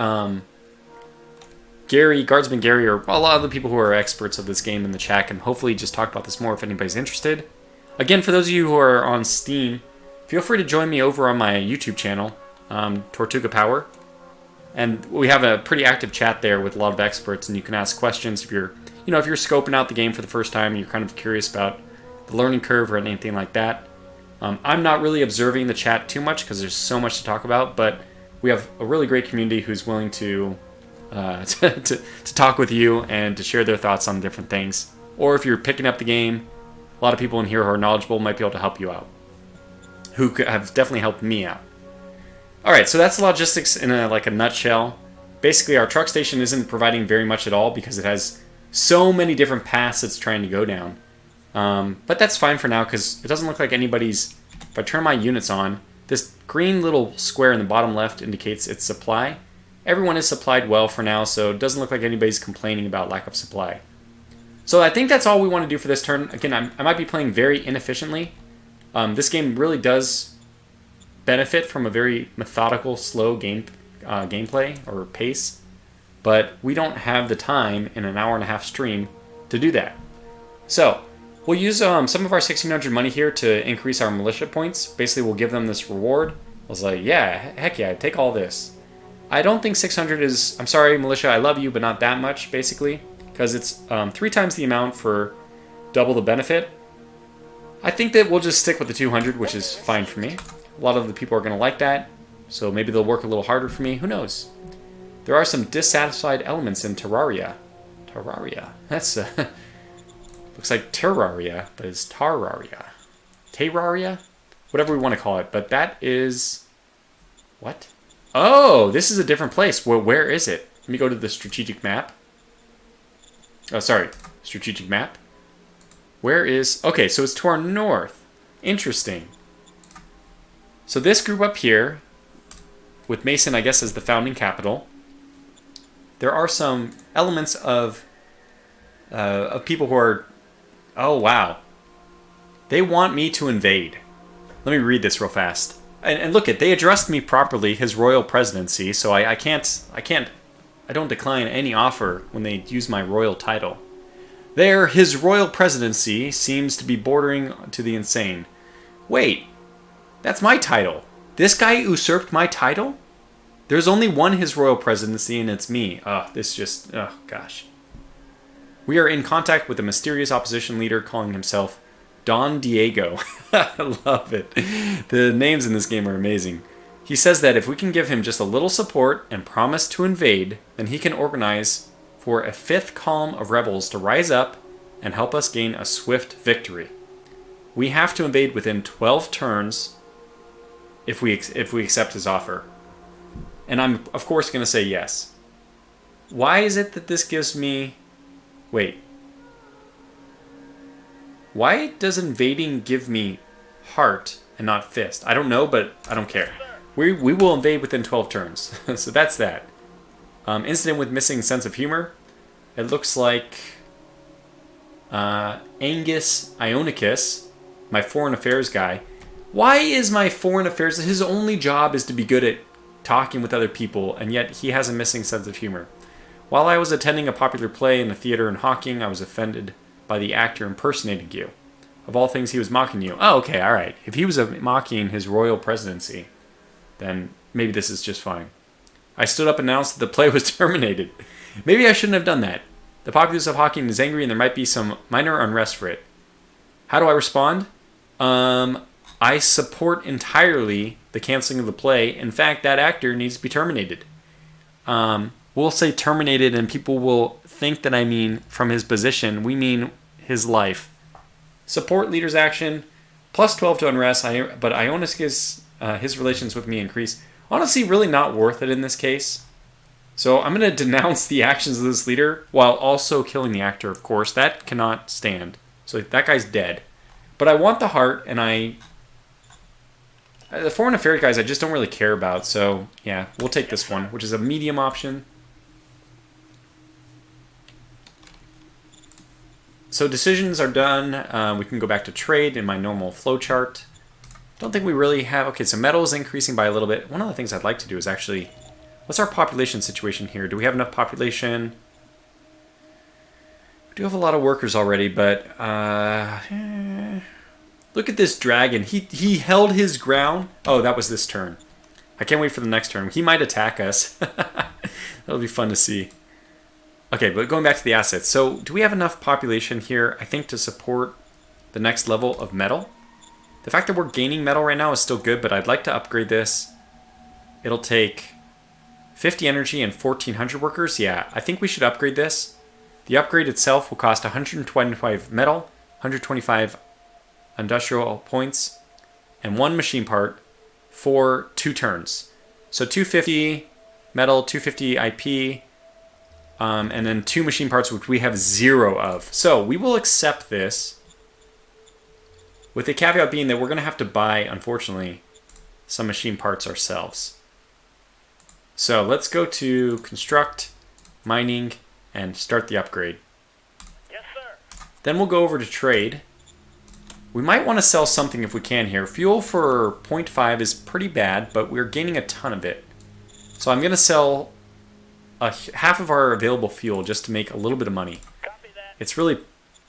Gary, Guardsman Gary, or a lot of the people who are experts of this game in the chat can hopefully just talk about this more if anybody's interested. Again, for those of you who are on Steam, feel free to join me over on my YouTube channel, Tortuga Power. And we have a pretty active chat there with a lot of experts, and you can ask questions if you're, if you're scoping out the game for the first time and you're kind of curious about the learning curve or anything like that. I'm not really observing the chat too much because there's so much to talk about, but we have a really great community who's willing to to talk with you and to share their thoughts on different things. Or if you're picking up the game, a lot of people in here who are knowledgeable might be able to help you out, who have definitely helped me out. Alright, so that's the logistics in a nutshell. Basically, our truck station isn't providing very much at all because it has so many different paths it's trying to go down. But that's fine for now because it doesn't look like anybody's... If I turn my units on, this green little square in the bottom left indicates its supply. Everyone is supplied well for now, so it doesn't look like anybody's complaining about lack of supply. So I think that's all we want to do for this turn. Again, I might be playing very inefficiently. This game really does benefit from a very methodical, slow gameplay or pace, but we don't have the time in an hour and a half stream to do that. So we'll use some of our 1600 money here to increase our militia points. Basically, we'll give them this reward. I was like, yeah, heck yeah, take all this. I don't think 600 is... I'm sorry, militia, I love you, but not that much, basically, because it's 3 times the amount for double the benefit. I think that we'll just stick with the 200, which is fine for me. A lot of the people are going to like that, so maybe they'll work a little harder for me. Who knows? There are some dissatisfied elements in Terraria. Terraria. That's... looks like Terraria, but it's Terraria. Terraria? Whatever we want to call it. But that is... What? Oh, this is a different place. Well, where is it? Let me go to the strategic map. Oh, sorry. Strategic map. Where is... Okay, so it's to our north. Interesting. So this group up here, with Mason, I guess, as the founding capital, there are some elements of people who are... Oh, wow. They want me to invade. Let me read this real fast. And look, they addressed me properly, His Royal Presidency, so I don't decline any offer when they use my royal title. There, His Royal Presidency seems to be bordering to the insane. Wait, that's my title. This guy usurped my title? There's only one His Royal Presidency, and it's me. Oh, gosh. We are in contact with a mysterious opposition leader calling himself Don Diego. I love it. The names in this game are amazing. He says that if we can give him just a little support and promise to invade, then he can organize for a 5th column of rebels to rise up and help us gain a swift victory. We have to invade within 12 turns if we accept his offer. And I'm, of course, going to say yes. Why is it that this gives me... Wait. Why does invading give me heart and not fist? I don't know, but I don't care. We will invade within 12 turns. So that's that. Incident with missing sense of humor. It looks like Angus Ionicus, my foreign affairs guy. Why is my foreign affairs... His only job is to be good at talking with other people, and yet he has a missing sense of humor. While I was attending a popular play in a theater in Hawking, I was offended by the actor impersonating you. Of all things, he was mocking you. Oh, okay, alright. If he was mocking his royal presidency, then maybe this is just fine. I stood up and announced that the play was terminated. Maybe I shouldn't have done that. The populace of Hawking is angry and there might be some minor unrest for it. How do I respond? I support entirely the canceling of the play. In fact, that actor needs to be terminated. We'll say terminated and people will think that I mean from his position. We mean his life. Support leader's action. Plus 12 to unrest. But Ionicus, his relations with me increase. Honestly, really not worth it in this case. So I'm going to denounce the actions of this leader while also killing the actor, of course. That cannot stand. So that guy's dead. But I want the heart, and the foreign affairs guys I just don't really care about. So yeah, we'll take this one, which is a medium option. So decisions are done. We can go back to trade in my normal flowchart. Don't think we really have... Okay, so metal is increasing by a little bit. One of the things I'd like to do is actually... What's our population situation here? Do we have enough population? We do have a lot of workers already, but look at this dragon. He held his ground. Oh, that was this turn. I can't wait for the next turn. He might attack us. That'll be fun to see. Okay, but going back to the assets. So, do we have enough population here, I think, to support the next level of metal? The fact that we're gaining metal right now is still good, but I'd like to upgrade this. It'll take 50 energy and 1,400 workers. Yeah, I think we should upgrade this. The upgrade itself will cost 125 metal, 125 industrial points, and 1 machine part for 2 turns. So 250 metal, 250 IP, and then 2 machine parts, which we have 0 of. So we will accept this, with the caveat being that we're going to have to buy, unfortunately, some machine parts ourselves. So let's go to construct, mining, and start the upgrade. Yes, sir. Then we'll go over to trade. We might want to sell something if we can here. Fuel for 0.5 is pretty bad, but we're gaining a ton of it. So I'm going to sell half of our available fuel just to make a little bit of money. Copy that. It's really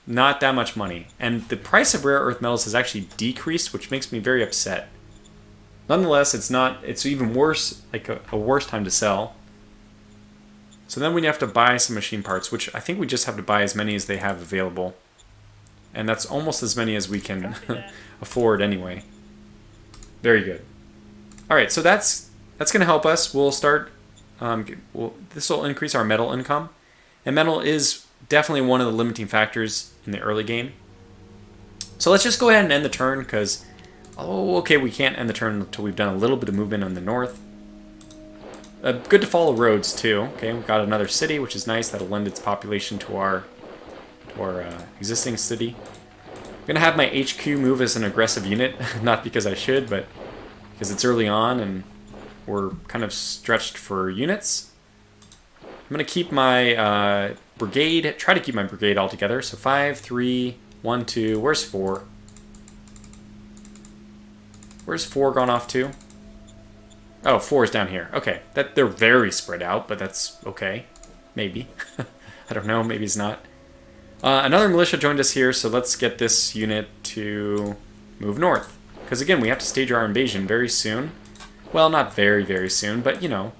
not that much money. And the price of rare earth metals has actually decreased, which makes me very upset. Nonetheless, it's even worse, like a worse time to sell. So then we have to buy some machine parts, which I think we just have to buy as many as they have available. And that's almost as many as we can afford anyway. Very good. Alright, so that's going to help us. We'll start, this will increase our metal income. And metal is definitely one of the limiting factors in the early game. So let's just go ahead and end the turn, because, oh, okay, we can't end the turn until we've done a little bit of movement on the north. Good to follow roads, too. Okay, we've got another city, which is nice. That'll lend its population to our existing city. I'm going to have my HQ move as an aggressive unit, not because I should, but because it's early on and we're kind of stretched for units. I'm going to keep my brigade, try to keep my brigade all together. So 5, 3, 1, 2, where's 4? Where's 4 gone off to? Oh, 4 is down here. Okay, they're very spread out, but that's okay. Maybe. I don't know, maybe it's not. Another militia joined us here, so let's get this unit to move north. Because again, we have to stage our invasion very soon. Well, not very, very soon, but you know.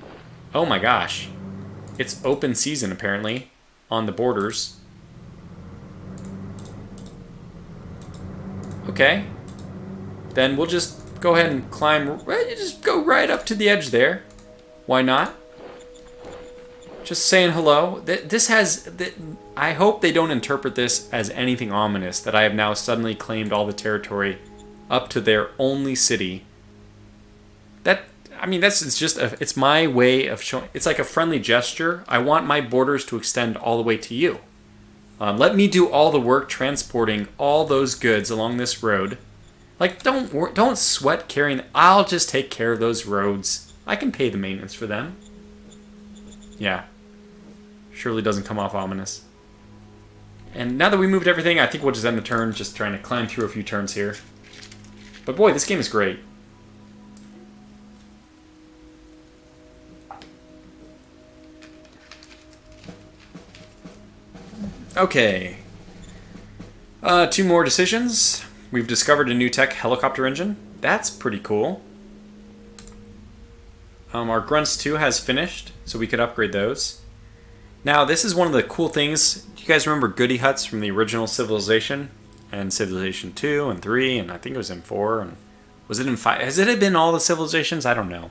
Oh my gosh. It's open season, apparently, on the borders. Okay. Then we'll just go ahead and climb, just go right up to the edge there. Why not? Just saying hello. This has, I hope they don't interpret this as anything ominous, that I have now suddenly claimed all the territory up to their only city. It's my way of showing, it's like a friendly gesture. I want my borders to extend all the way to you. Let me do all the work transporting all those goods along this road. Like, don't sweat carrying, I'll just take care of those roads. I can pay the maintenance for them. Yeah. Surely doesn't come off ominous. And now that we moved everything, I think we'll just end the turn, just trying to climb through a few turns here. But boy, this game is great. Okay. 2 more decisions. We've discovered a new tech helicopter engine. That's pretty cool. Our Grunts 2 has finished, so we could upgrade those. Now, this is one of the cool things. Do you guys remember goody huts from the original Civilization? And Civilization 2 and 3, and I think it was in 4. And was it in 5? Has it been all the Civilizations? I don't know.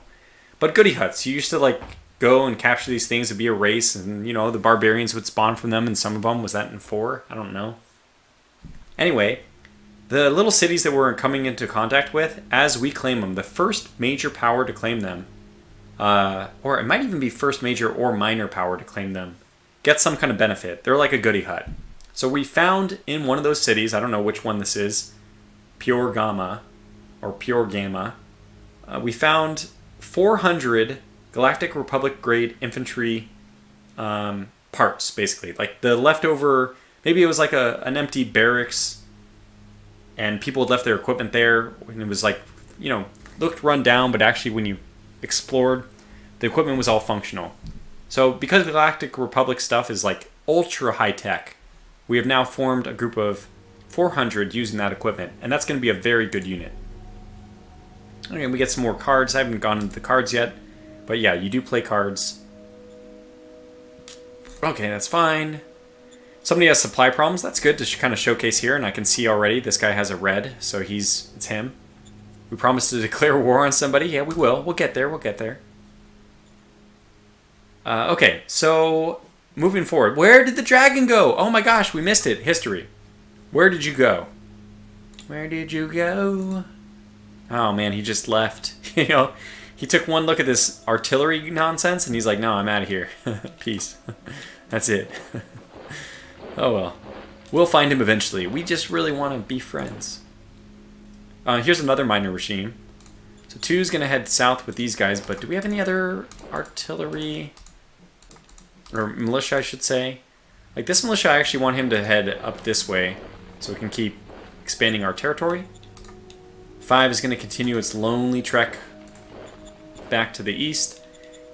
But goody huts. You used to, like, go and capture these things. It'd be a race, and, you know, the barbarians would spawn from them, and some of them. Was that in 4? I don't know. Anyway, the little cities that we're coming into contact with, as we claim them, the first major power to claim them, or it might even be first major or minor power to claim them, get some kind of benefit. They're like a goody hut. So we found in one of those cities, I don't know which one this is, Pure Gamma, or Pure Gamma, we found 400 Galactic Republic grade infantry parts, basically. Like the leftover, maybe it was like an empty barracks, and people had left their equipment there, and it was like, you know, looked run down, but actually when you explored, the equipment was all functional. So because Galactic Republic stuff is like ultra high tech, we have now formed a group of 400 using that equipment, and that's going to be a very good unit. Okay, we get some more cards. I haven't gone into the cards yet, but yeah, you do play cards. Okay, that's fine. Somebody has supply problems. That's good to kind of showcase here, and I can see already this guy has a red, so it's him. We promised to declare war on somebody. Yeah, we will. We'll get there. We'll get there. Okay, so moving forward. Where did the dragon go? Oh my gosh, we missed it. History. Where did you go? Where did you go? Oh man, he just left. You know, he took one look at this artillery nonsense and he's like, no, I'm out of here. Peace. That's it. Oh well. We'll find him eventually. We just really want to be friends. Here's another minor regime. So 2's going to head south with these guys, but do we have any other artillery? Or militia, I should say. Like this militia, I actually want him to head up this way so we can keep expanding our territory. 5 is going to continue its lonely trek back to the east.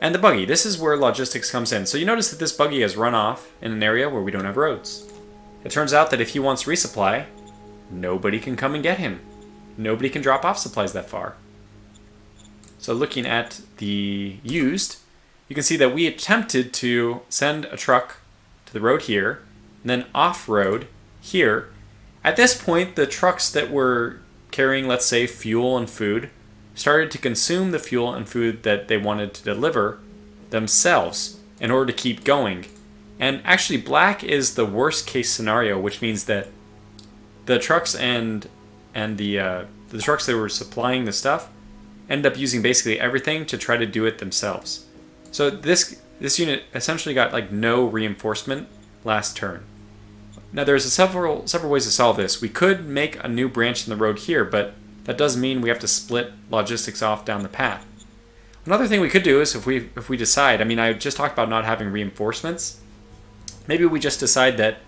And the buggy. This is where logistics comes in. So you notice that this buggy has run off in an area where we don't have roads. It turns out that if he wants resupply, nobody can come and get him. Nobody can drop off supplies that far. So looking at the used, you can see that we attempted to send a truck to the road here, and then off-road here. At this point, the trucks that were carrying, let's say, fuel and food, started to consume the fuel and food that they wanted to deliver themselves in order to keep going. And actually, black is the worst case scenario, which means that the trucks and the trucks that were supplying the stuff end up using basically everything to try to do it themselves. So this unit essentially got like no reinforcement last turn. Now there's several ways to solve this. We could make a new branch in the road here, but that does mean we have to split logistics off down the path. Another thing we could do is if we decide, I mean, I just talked about not having reinforcements. Maybe we just decide that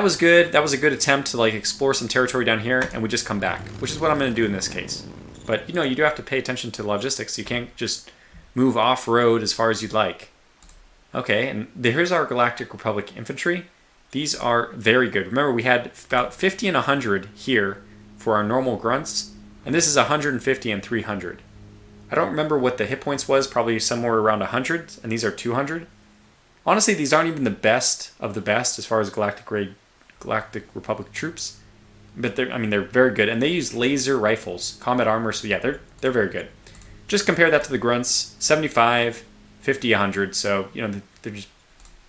was good. That was a good attempt to like explore some territory down here, and we just come back, which is what I'm going to do in this case. But you know, you do have to pay attention to logistics. You can't just move off-road as far as you'd like. Okay, and here's our Galactic Republic infantry. These are very good. Remember, we had about 50 and 100 here for our normal grunts, and this is 150 and 300. I don't remember what the hit points was, probably somewhere around 100, and these are 200. Honestly, these aren't even the best of the best as far as Galactic Republic troops, but they're very good, and they use laser rifles, combat armor, so yeah, they're very good. Just compare that to the grunts, 75, 50, 100, so you know they're just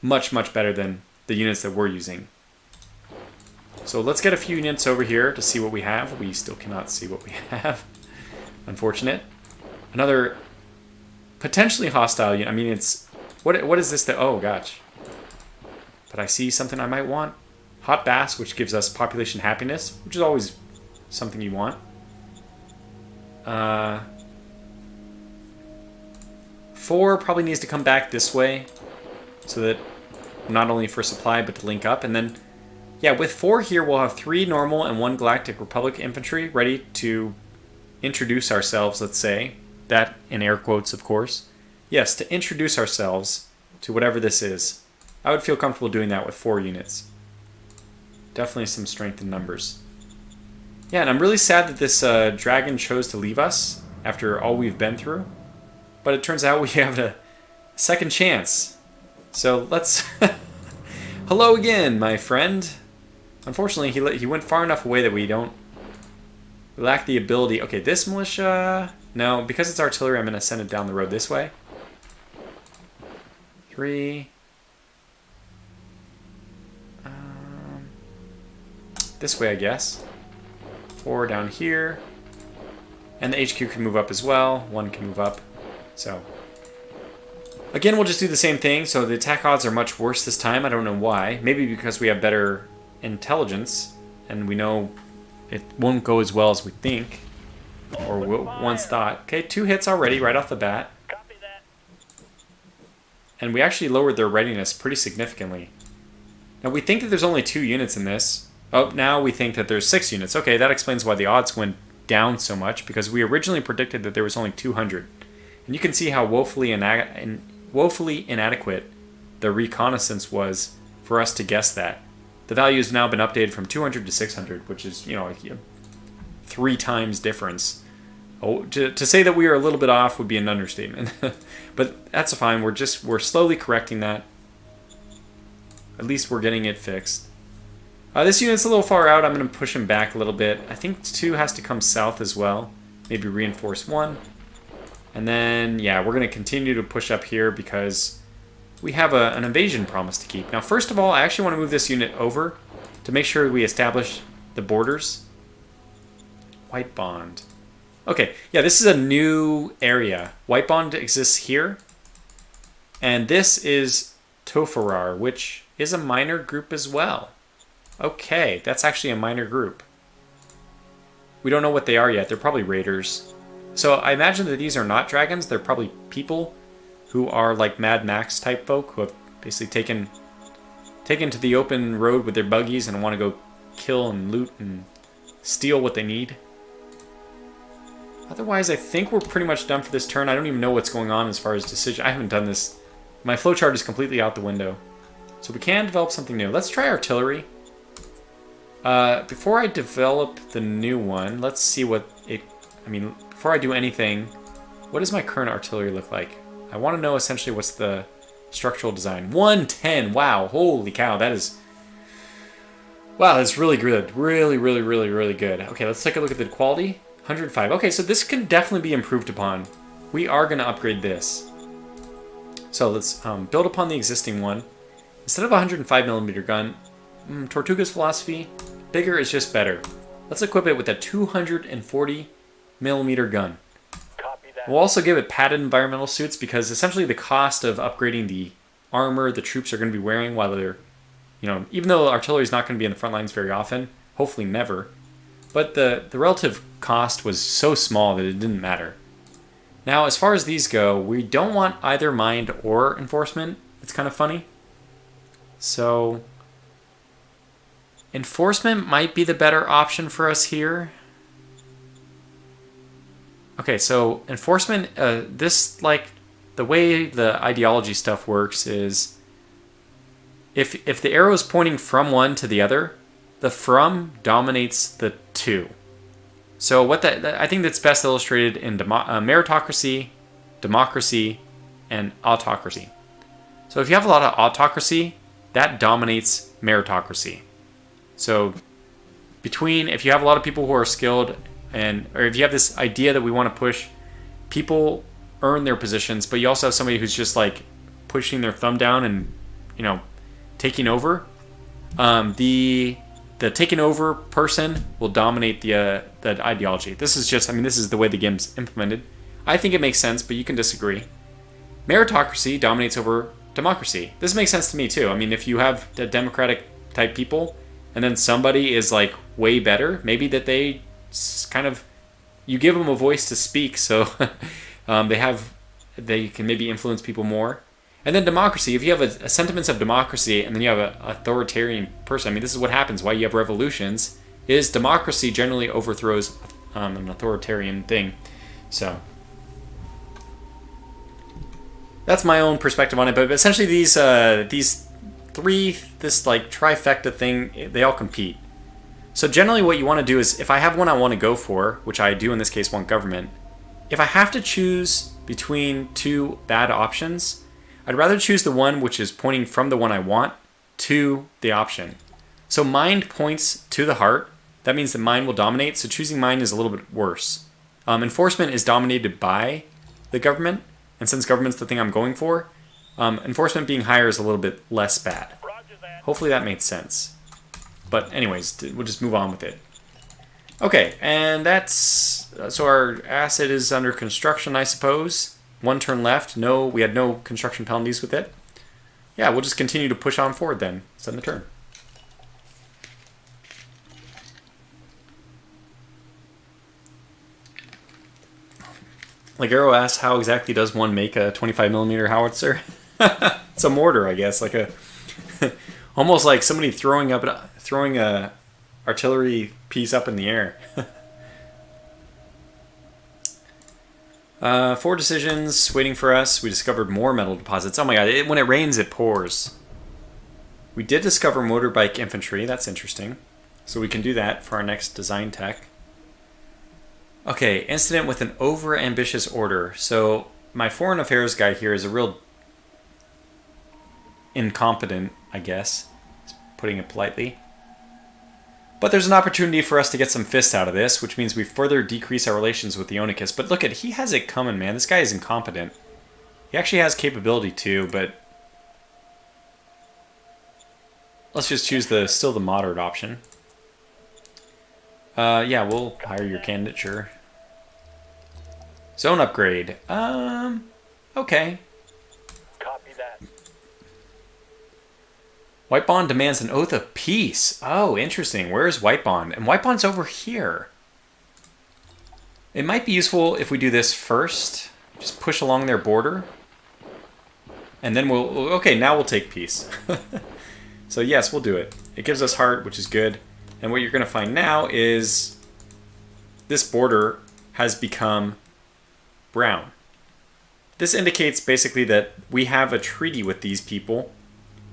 much better than the units that we're using. So let's get a few units over here to see what we have. We still cannot see what we have. Unfortunate. Another potentially hostile unit. I mean, it's what is this? Oh gosh. But I see something I might want. Hot baths, which gives us population happiness, which is always something you want. 4 probably needs to come back this way, so that not only for supply but to link up, and then yeah, with 4 here we'll have 3 normal and 1 Galactic Republic infantry ready to introduce ourselves, let's say. That in air quotes, of course. Yes, to introduce ourselves to whatever this is. I would feel comfortable doing that with 4 units. Definitely some strength in numbers. Yeah, and I'm really sad that this dragon chose to leave us after all we've been through. But it turns out we have a second chance. So let's... Hello again, my friend. Unfortunately, he went far enough away that we lack the ability... Okay, this militia... No, because it's artillery, I'm going to send it down the road this way. 3... this way, I guess. 4 down here. And the HQ can move up as well. 1 can move up. So, again, we'll just do the same thing. So the attack odds are much worse this time. I don't know why. Maybe because we have better intelligence, and we know it won't go as well as we think, or once thought. Okay, 2 hits already right off the bat. Copy that. And we actually lowered their readiness pretty significantly. Now, we think that there's only 2 units in this. Oh, now we think that there's 6 units. Okay, that explains why the odds went down so much, because we originally predicted that there was only 200. And you can see how woefully inadequate the reconnaissance was for us to guess that. the value has now been updated from 200 to 600, which is, you know, like a 3 times difference. Oh, to say that we are a little bit off would be an understatement. But that's fine. We're slowly correcting that. At least we're getting it fixed. This unit's a little far out. I'm going to push him back a little bit. I think 2 has to come south as well. Maybe reinforce 1. And then, yeah, we're going to continue to push up here because we have an invasion promise to keep. Now, first of all, I actually want to move this unit over to make sure we establish the borders. White Bond. Okay, yeah, this is a new area. White Bond exists here. And this is Tofarar, which is a minor group as well. Okay, that's actually a minor group. We don't know what they are yet. They're probably raiders. So I imagine that these are not dragons. They're probably people who are like Mad Max type folk who have basically taken to the open road with their buggies and want to go kill and loot and steal what they need. Otherwise, I think we're pretty much done for this turn. I don't even know what's going on as far as decision. I haven't done this. My flowchart is completely out the window. So we can develop something new. Let's try artillery. Before I develop the new one, let's see what it... I mean, before I do anything, what does my current artillery look like? I want to know essentially what's the structural design. 110! Wow, holy cow, that is... Wow, that's really good. Really, really, really, really good. Okay, let's take a look at the quality. 105. Okay, so this can definitely be improved upon. We are going to upgrade this. So let's build upon the existing one. Instead of a 105mm gun, Tortuga's philosophy, bigger is just better. Let's equip it with a 240mm gun. Copy that. We'll also give it padded environmental suits because essentially the cost of upgrading the armor the troops are going to be wearing while they're, you know, even though artillery is not going to be in the front lines very often, hopefully never, but the relative cost was so small that it didn't matter. Now, as far as these go, we don't want either mind or enforcement. It's kind of funny. So, enforcement might be the better option for us here. Okay, so enforcement, this, like, the way the ideology stuff works is if the arrow is pointing from one to the other, the from dominates the to. So what I think that's best illustrated in meritocracy, democracy, and autocracy. So if you have a lot of autocracy, that dominates meritocracy. So if you have a lot of people who are skilled, or if you have this idea that we want to push, people earn their positions, but you also have somebody who's just like pushing their thumb down and, you know, taking over. The taken over person will dominate the ideology. This is just, I mean, this is the way the game's implemented. I think it makes sense, but you can disagree. Meritocracy dominates over democracy. This makes sense to me too. I mean, if you have the democratic type people, and then somebody is like way better, maybe that they kind of, you give them a voice to speak, so they can maybe influence people more. And then democracy, if you have a sentiments of democracy and then you have an authoritarian person, I mean, this is what happens, why you have revolutions, is democracy generally overthrows an authoritarian thing. So, that's my own perspective on it, but essentially these three, this like trifecta thing, they all compete. So generally what you want to do is, if I have one I want to go for, which I do in this case want government, if I have to choose between two bad options, I'd rather choose the one which is pointing from the one I want to the option. So mind points to the heart. That means that mind will dominate, so choosing mind is a little bit worse. Enforcement is dominated by the government, and since government's the thing I'm going for, enforcement being higher is a little bit less bad. Roger that. Hopefully that made sense. But anyways, we'll just move on with it. Okay, and that's... So our asset is under construction, I suppose. One turn left. No, we had no construction penalties with it. Yeah, we'll just continue to push on forward then. Send the turn. Like Arrow asks, how exactly does one make a 25mm howitzer? It's a mortar, I guess, like a almost like somebody throwing a artillery piece up in the air. 4 decisions waiting for us. We discovered more metal deposits. Oh my god, when it rains, it pours. We did discover motorbike infantry. That's interesting. So we can do that for our next design tech. Okay, incident with an over-ambitious order. So my foreign affairs guy here is a real incompetent, I guess, putting it politely. But there's an opportunity for us to get some fists out of this, which means we further decrease our relations with the Onychus. But look at, he has it coming, man. This guy is incompetent. He actually has capability too, but let's just choose still the moderate option. Yeah, we'll hire your candidate, sure. Zone upgrade. Okay. Copy that. White Bond demands an oath of peace. Oh, interesting. Where is White Bond? And White Bond's over here. It might be useful if we do this first. Just push along their border. And then okay, now we'll take peace. So yes, we'll do it. It gives us heart, which is good. And what you're going to find now is this border has become brown. This indicates basically that we have a treaty with these people,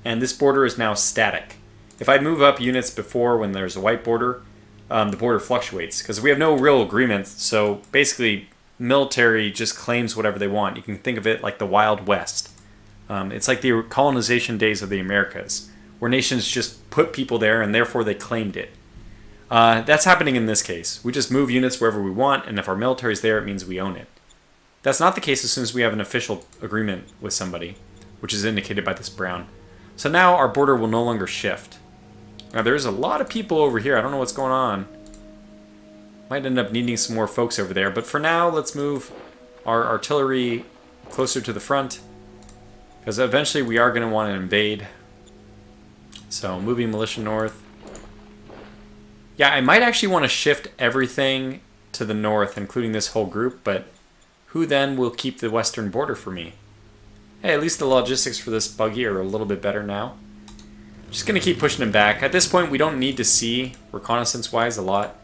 and this border is now static. If I move up units before when there's a white border, the border fluctuates because we have no real agreement. So basically, military just claims whatever they want. You can think of it like the Wild West. It's like the colonization days of the Americas, where nations just put people there and therefore they claimed it. That's happening in this case. We just move units wherever we want, and if our military's there, it means we own it. That's not the case as soon as we have an official agreement with somebody, which is indicated by this brown. So now our border will no longer shift. Now there's a lot of people over here. I don't know what's going on. Might end up needing some more folks over there, but for now, let's move our artillery closer to the front, because eventually we are going to want to invade. So moving militia north. Yeah, I might actually want to shift everything to the north, including this whole group, but who then will keep the western border for me? Hey, at least the logistics for this buggy are a little bit better now. Just going to keep pushing him back. At this point, we don't need to see, reconnaissance-wise, a lot.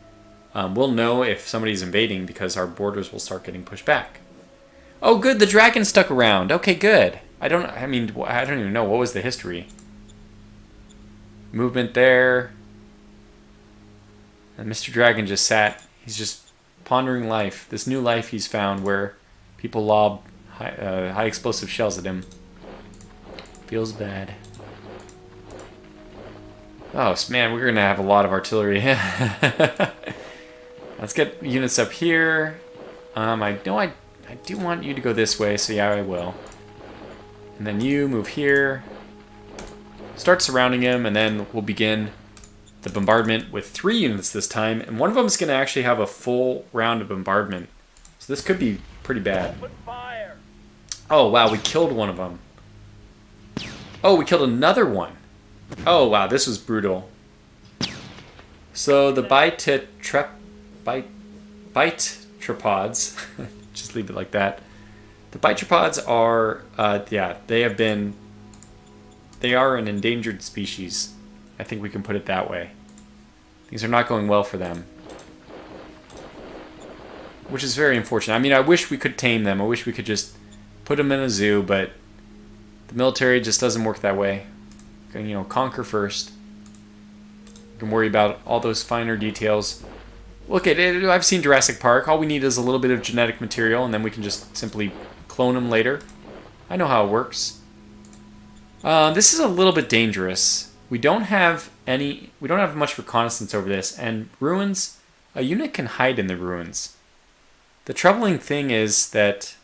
We'll know if somebody's invading because our borders will start getting pushed back. Oh, good, the dragon stuck around. Okay, good. I don't even know. What was the history? Movement there. And Mr. Dragon just sat. He's just pondering life. This new life he's found where people lob high explosive shells at him. Feels bad. Oh, man, we're going to have a lot of artillery. Let's get units up here. I do want you to go this way, so yeah, I will. And then you move here. Start surrounding him, and then we'll begin the bombardment with 3 units this time. And one of them is going to actually have a full round of bombardment. So this could be pretty bad. Fire. Oh, wow, we killed one of them. Oh, we killed another one. Oh, wow, this was brutal. So the bitetrapods, just leave it like that. The bitetrapods are, yeah, they are an endangered species. I think we can put it that way. Things are not going well for them. Which is very unfortunate. I mean, I wish we could tame them. I wish we could just put them in a zoo, but the military just doesn't work that way. You know, conquer first. You can worry about all those finer details. Look at it. I've seen Jurassic Park. All we need is a little bit of genetic material, and then we can just simply clone them later. I know how it works. This is a little bit dangerous. We don't have much reconnaissance over this, and ruins, a unit can hide in the ruins. The troubling thing is that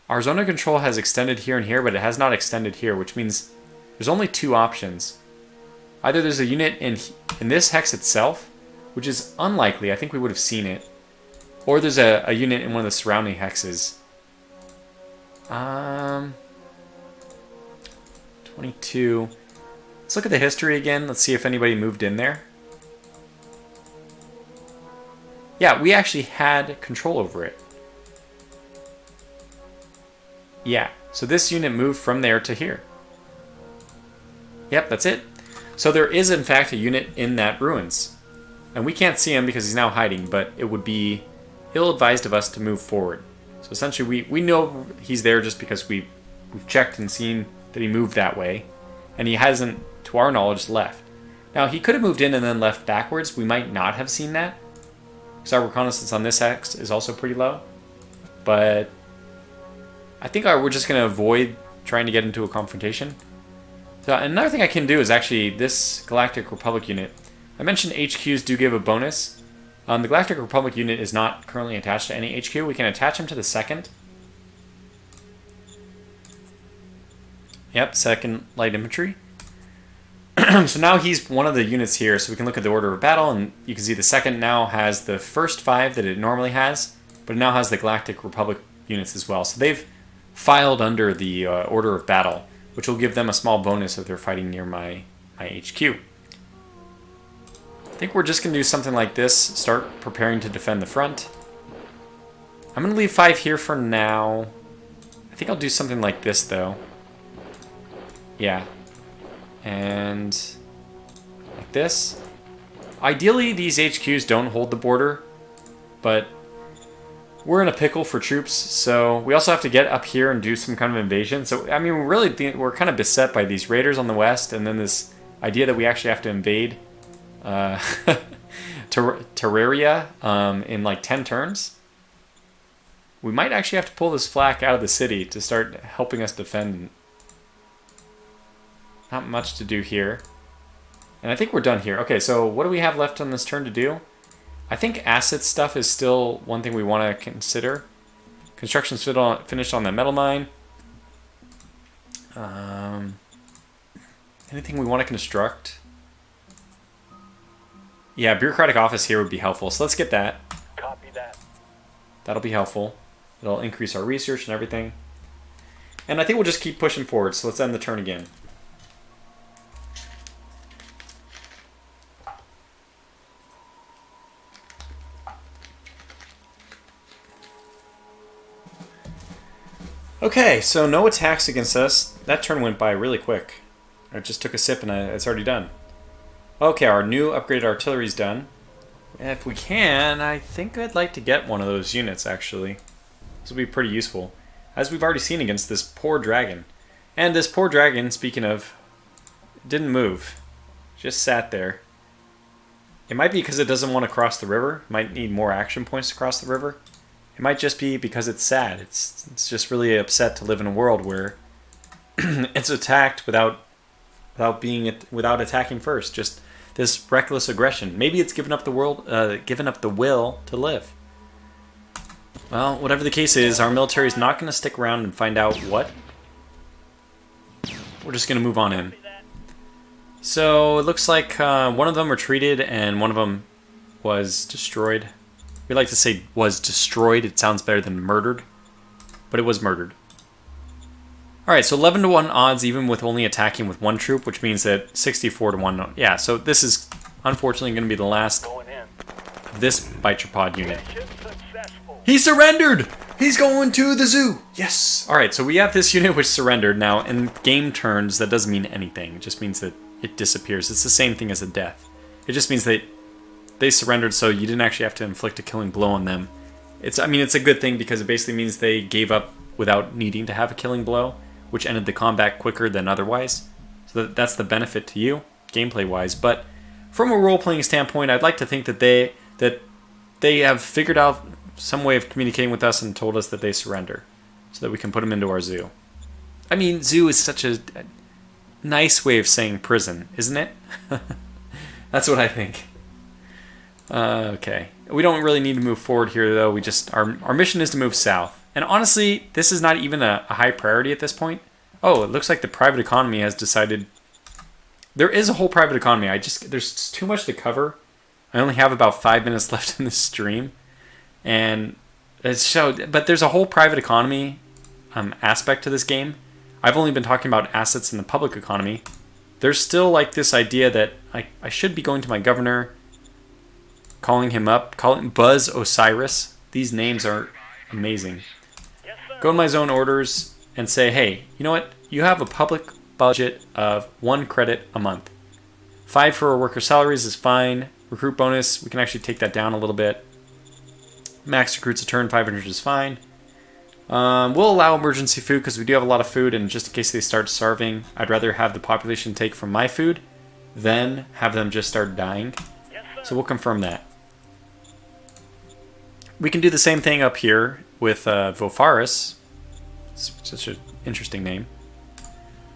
our zone of control has extended here and here, but it has not extended here, which means there's only 2 options. Either there's a unit in this hex itself, which is unlikely, I think we would have seen it, or there's a unit in one of the surrounding hexes. 22. Let's look at the history again. Let's see if anybody moved in there. Yeah, we actually had control over it. Yeah, so this unit moved from there to here. Yep, that's it. So there is, in fact, a unit in that ruins. And we can't see him because he's now hiding, but it would be ill-advised of us to move forward. So essentially, we know he's there just because we've checked and seen that he moved that way. And he hasn't to our knowledge, left. Now, he could have moved in and then left backwards. We might not have seen that, because our reconnaissance on this X is also pretty low. But I think we're just going to avoid trying to get into a confrontation. So another thing I can do is actually this Galactic Republic unit. I mentioned HQs do give a bonus. The Galactic Republic unit is not currently attached to any HQ. We can attach him to the second. Yep, second light infantry. So now he's one of the units here, so we can look at the order of battle, and you can see the second now has the first 5 that it normally has, but it now has the Galactic Republic units as well. So they've filed under the order of battle, which will give them a small bonus if they're fighting near my HQ. I think we're just going to do something like this, start preparing to defend the front. I'm going to leave 5 here for now. I think I'll do something like this, though. Yeah. And like this. Ideally, these HQs don't hold the border, but we're in a pickle for troops, so we also have to get up here and do some kind of invasion. So, I mean, we're kind of beset by these raiders on the west, and then this idea that we actually have to invade Terraria in like 10 turns. We might actually have to pull this flak out of the city to start helping us defend. Not much to do here. And I think we're done here. Okay, so what do we have left on this turn to do? I think asset stuff is still one thing we want to consider. Construction's finished on that metal mine. Anything we want to construct? Yeah, bureaucratic office here would be helpful. So let's get that. Copy that. That'll be helpful. It'll increase our research and everything. And I think we'll just keep pushing forward. So let's end the turn again. Okay, so no attacks against us. That turn went by really quick. I just took a sip and it's already done. Okay, our new upgraded artillery's done. If we can, I think I'd like to get one of those units, actually. This will be pretty useful, as we've already seen against this poor dragon. And this poor dragon, speaking of, didn't move. Just sat there. It might be because it doesn't want to cross the river. It might need more action points to cross the river. It might just be because it's sad. It's just really upset to live in a world where it's attacked without attacking first. Just this reckless aggression. Maybe it's given up the will to live. Well, whatever the case is, our military is not going to stick around and find out what. We're just going to move on in. So it looks like one of them retreated and one of them was destroyed. We like to say was destroyed. It sounds better than murdered, but it was murdered. Alright, so 11 to 1 odds even with only attacking with one troop, which means that 64 to 1. Yeah, so this is unfortunately going to be the last of this bite your pod unit. He surrendered! He's going to the zoo! Yes! Alright, so we have this unit which surrendered. Now, in game turns, that doesn't mean anything. It just means that it disappears. It's the same thing as a death. It just means that they surrendered, so you didn't actually have to inflict a killing blow on them. It's a good thing because it basically means they gave up without needing to have a killing blow, which ended the combat quicker than otherwise. So that's the benefit to you, gameplay-wise. But from a role-playing standpoint, I'd like to think that they have figured out some way of communicating with us and told us that they surrender, so that we can put them into our zoo. I mean, zoo is such a nice way of saying prison, isn't it? That's what I think. Okay. We don't really need to move forward here, though. Our mission is to move south. And honestly, this is not even a high priority at this point. Oh, it looks like the private economy has decided... There is a whole private economy. There's too much to cover. I only have about 5 minutes left in this stream. And but there's a whole private economy aspect to this game. I've only been talking about assets in the public economy. There's still like this idea that I should be going to my governor, calling him up, calling Buzz Osiris. These names are amazing. Go to my zone orders and say, hey, you know what? You have a public budget of 1 credit a month. 5 for worker salaries is fine. Recruit bonus, we can actually take that down a little bit. Max recruits a turn, 500 is fine. We'll allow emergency food because we do have a lot of food, and just in case they start starving, I'd rather have the population take from my food than have them just start dying. Yes, sir. So we'll confirm that. We can do the same thing up here with Vofaris. It's such an interesting name.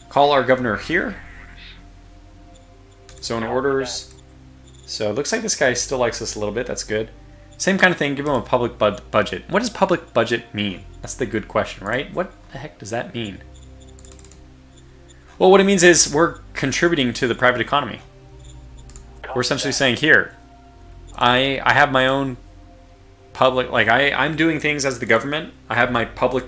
Call our governor here. Zone orders. So it looks like this guy still likes us a little bit. That's good. Same kind of thing. Give him a public budget. What does public budget mean? That's the good question, right? What the heck does that mean? Well, what it means is we're contributing to the private economy. We're essentially saying, here, I have my own public, like I'm doing things as the government. I have my public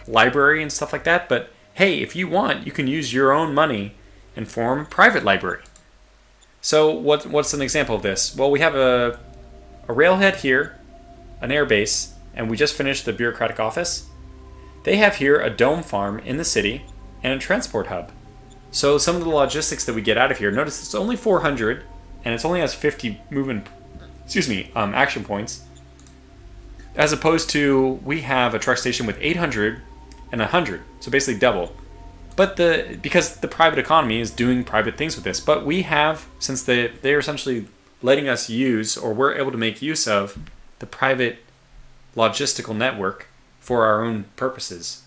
library and stuff like that. But hey, if you want, you can use your own money and form a private library. So what's an example of this? Well, we have a railhead here, an air base, and we just finished the bureaucratic office. They have here a dome farm in the city and a transport hub. So some of the logistics that we get out of here, notice it's only 400 and it only has 50 movement, action points. As opposed to we have a truck station with 800 and 100, so basically double. But because the private economy is doing private things with this, but we have, since they're essentially letting us use, or we're able to make use of, the private logistical network for our own purposes.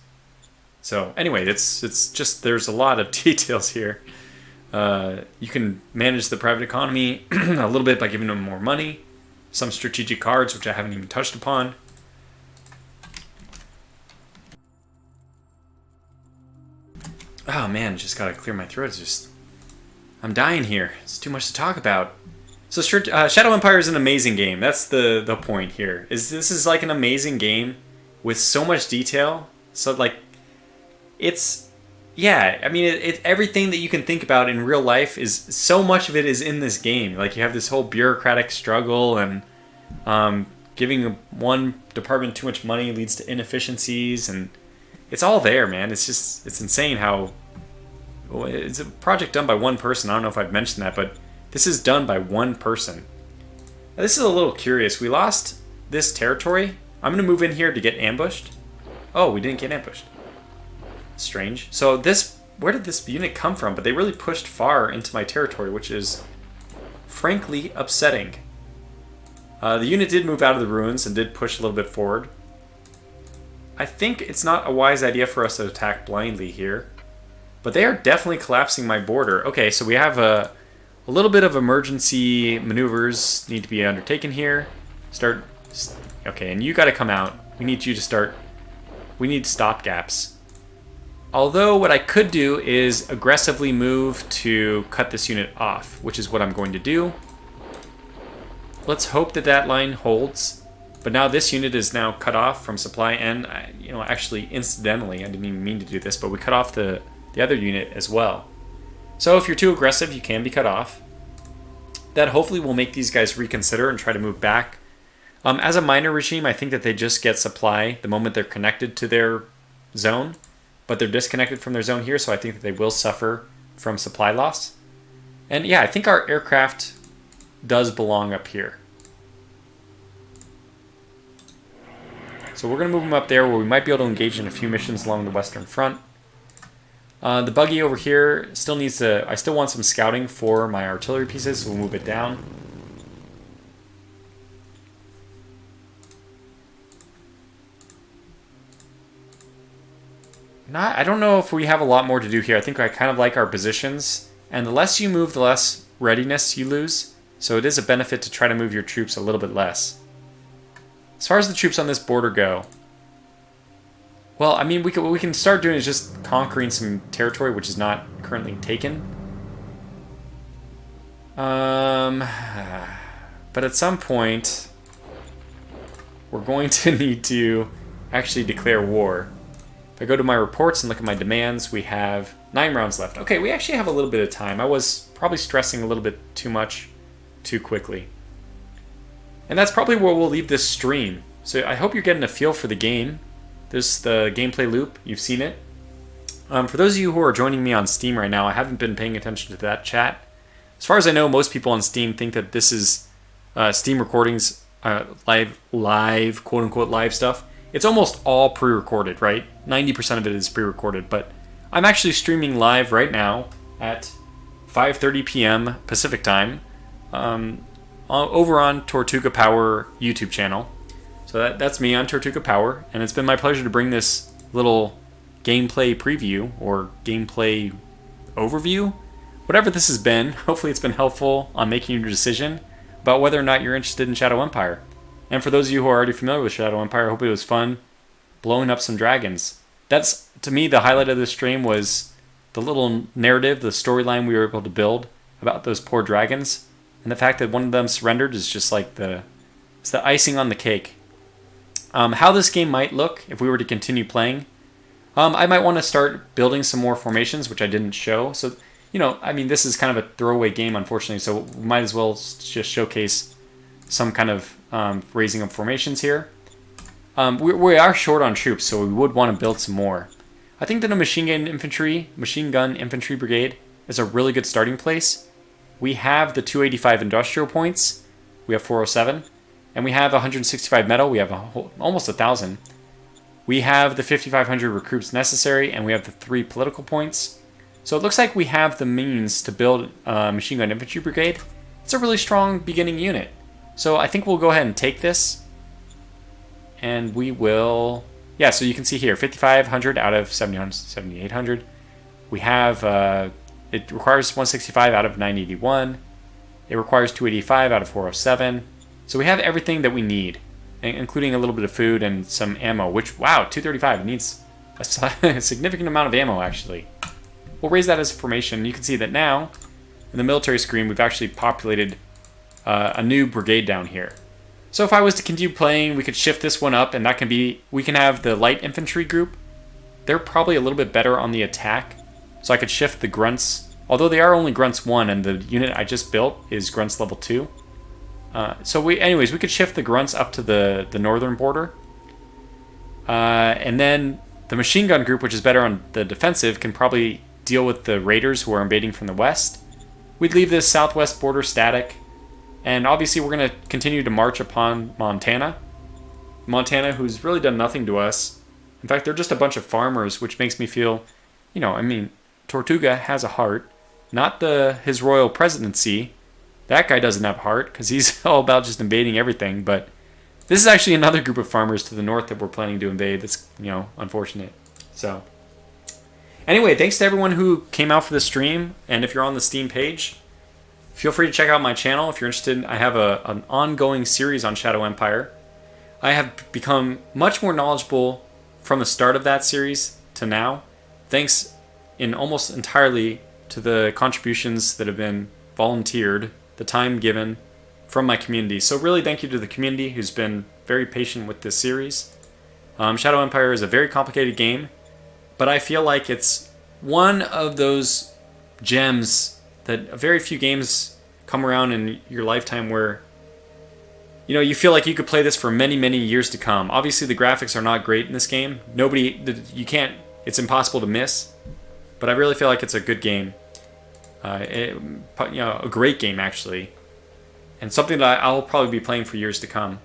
So anyway, it's just, there's a lot of details here. You can manage the private economy a little bit by giving them more money, some strategic cards, which I haven't even touched upon. Oh man, just gotta clear my throat. I'm dying here. It's too much to talk about. So Shadow Empire is an amazing game. That's the point here. This is like an amazing game with so much detail. So like, it's, yeah. I mean, it's everything that you can think about in real life is, so much of it is in this game. Like you have this whole bureaucratic struggle, and giving one department too much money leads to inefficiencies, and it's all there, man. It's insane how, it's a project done by one person. I don't know if I've mentioned that, but this is done by one person. Now, this is a little curious. We lost this territory. I'm going to move in here to get ambushed. Oh, we didn't get ambushed. Strange. So where did this unit come from? But they really pushed far into my territory, which is frankly upsetting. The unit did move out of the ruins and did push a little bit forward. I think it's not a wise idea for us to attack blindly here. But they are definitely collapsing my border. Okay, so we have a little bit of emergency maneuvers need to be undertaken here. Okay, and you got to come out. We need you to start. We need stop gaps. Although what I could do is aggressively move to cut this unit off, which is what I'm going to do. Let's hope that line holds. But now this unit is now cut off from supply, and actually incidentally, I didn't even mean to do this, but we cut off the other unit as well. So if you're too aggressive, you can be cut off. That hopefully will make these guys reconsider and try to move back. As a minor regime, I think that they just get supply the moment they're connected to their zone, but they're disconnected from their zone here, so I think that they will suffer from supply loss. And yeah, I think our aircraft does belong up here. So we're going to move them up there where we might be able to engage in a few missions along the western front. The buggy over here still needs to... I still want some scouting for my artillery pieces, so we'll move it down. I don't know if we have a lot more to do here. I think I kind of like our positions. And the less you move, the less readiness you lose. So it is a benefit to try to move your troops a little bit less. As far as the troops on this border go, well, I mean, what we can start doing is just conquering some territory which is not currently taken. But at some point, we're going to need to actually declare war. If I go to my reports and look at my demands, we have 9 rounds left. Okay, we actually have a little bit of time. I was probably stressing a little bit too much, too quickly. And that's probably where we'll leave this stream. So I hope you're getting a feel for the game. There's the gameplay loop. You've seen it. For those of you who are joining me on Steam right now, I haven't been paying attention to that chat. As far as I know, most people on Steam think that this is Steam recordings, live, quote-unquote live stuff. it's almost all pre-recorded, right? 90% of it is pre-recorded, but I'm actually streaming live right now at 5:30 p.m. Pacific time over on Tortuga Power YouTube channel. So that's me on Tortuga Power, and it's been my pleasure to bring this little gameplay preview or gameplay overview, whatever this has been. Hopefully it's been helpful on making your decision about whether or not you're interested in Shadow Empire. And for those of you who are already familiar with Shadow Empire, I hope it was fun blowing up some dragons. That's, to me, the highlight of this stream was the little narrative, the storyline we were able to build about those poor dragons. And the fact that one of them surrendered is just like it's the icing on the cake. How this game might look if we were to continue playing. I might want to start building some more formations, which I didn't show. So, this is kind of a throwaway game, unfortunately, so we might as well just showcase some kind of raising of formations here. We are short on troops, so we would want to build some more. I think that a machine gun infantry brigade is a really good starting place. We have the 285 industrial points, we have 407, and we have 165 metal, we have almost 1,000. We have the 5,500 recruits necessary, and we have the 3 political points. So it looks like we have the means to build a machine gun infantry brigade. It's a really strong beginning unit. So I think we'll go ahead and take this. And we will... Yeah, so you can see here, 5,500 out of 7,800. We have... it requires 165 out of 981. It requires 285 out of 407. So we have everything that we need, including a little bit of food and some ammo, which, wow, 235. It needs a significant amount of ammo, actually. We'll raise that as a formation. You can see that now, in the military screen, we've actually populated a new brigade down here. So if I was to continue playing, we could shift this one up, and that can be, we can have the light infantry group. They're probably a little bit better on the attack, so I could shift the grunts, although they are only grunts 1, and the unit I just built is grunts level 2. Anyways, we could shift the grunts up to the northern border. And then the machine gun group, which is better on the defensive, can probably deal with the raiders who are invading from the west. We'd leave this southwest border static. And obviously we're going to continue to march upon Montana. Montana, who's really done nothing to us. In fact, they're just a bunch of farmers, which makes me feel, Tortuga has a heart. Not his royal presidency. That guy doesn't have a heart, because he's all about just invading everything. But this is actually another group of farmers to the north that we're planning to invade. That's, unfortunate. So, anyway, thanks to everyone who came out for the stream. And if you're on the Steam page, feel free to check out my channel if you're interested. I have an ongoing series on Shadow Empire. I have become much more knowledgeable from the start of that series to now, thanks in almost entirely to the contributions that have been volunteered, the time given from my community. So really thank you to the community who's been very patient with this series. Shadow Empire is a very complicated game, but I feel like it's one of those gems that very few games come around in your lifetime where you feel like you could play this for many, many years to come. Obviously the graphics are not great in this game. It's impossible to miss, but I really feel like it's a good game. A great game actually, and something that I'll probably be playing for years to come.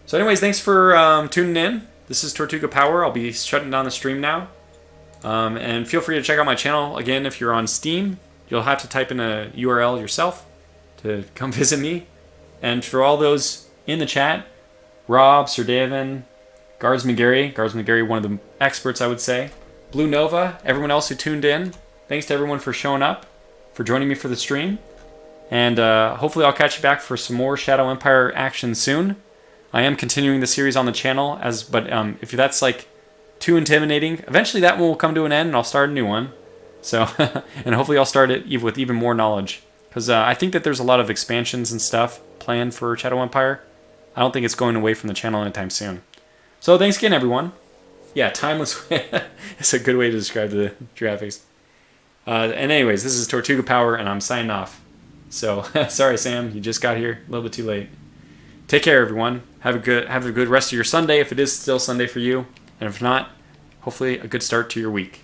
So anyways, thanks for tuning in. This is Tortuga Power. I'll be shutting down the stream now, and feel free to check out my channel. Again, if you're on Steam, you'll have to type in a URL yourself to come visit me. And for all those in the chat, Rob, Sir David, Guards McGarry, one of the experts I would say, Blue Nova, everyone else who tuned in, thanks to everyone for showing up, for joining me for the stream, and hopefully I'll catch you back for some more Shadow Empire action soon. I am continuing the series on the channel, but if that's like too intimidating, eventually that one will come to an end and I'll start a new one. So, and hopefully I'll start it with even more knowledge, because I think that there's a lot of expansions and stuff planned for Shadow Empire. I don't think it's going away from the channel anytime soon. So thanks again, everyone. Yeah, timeless. It's a good way to describe the graphics. And anyways, this is Tortuga Power, and I'm signing off. So, sorry, Sam, you just got here a little bit too late. Take care, everyone. Have a good rest of your Sunday, if it is still Sunday for you. And if not, hopefully a good start to your week.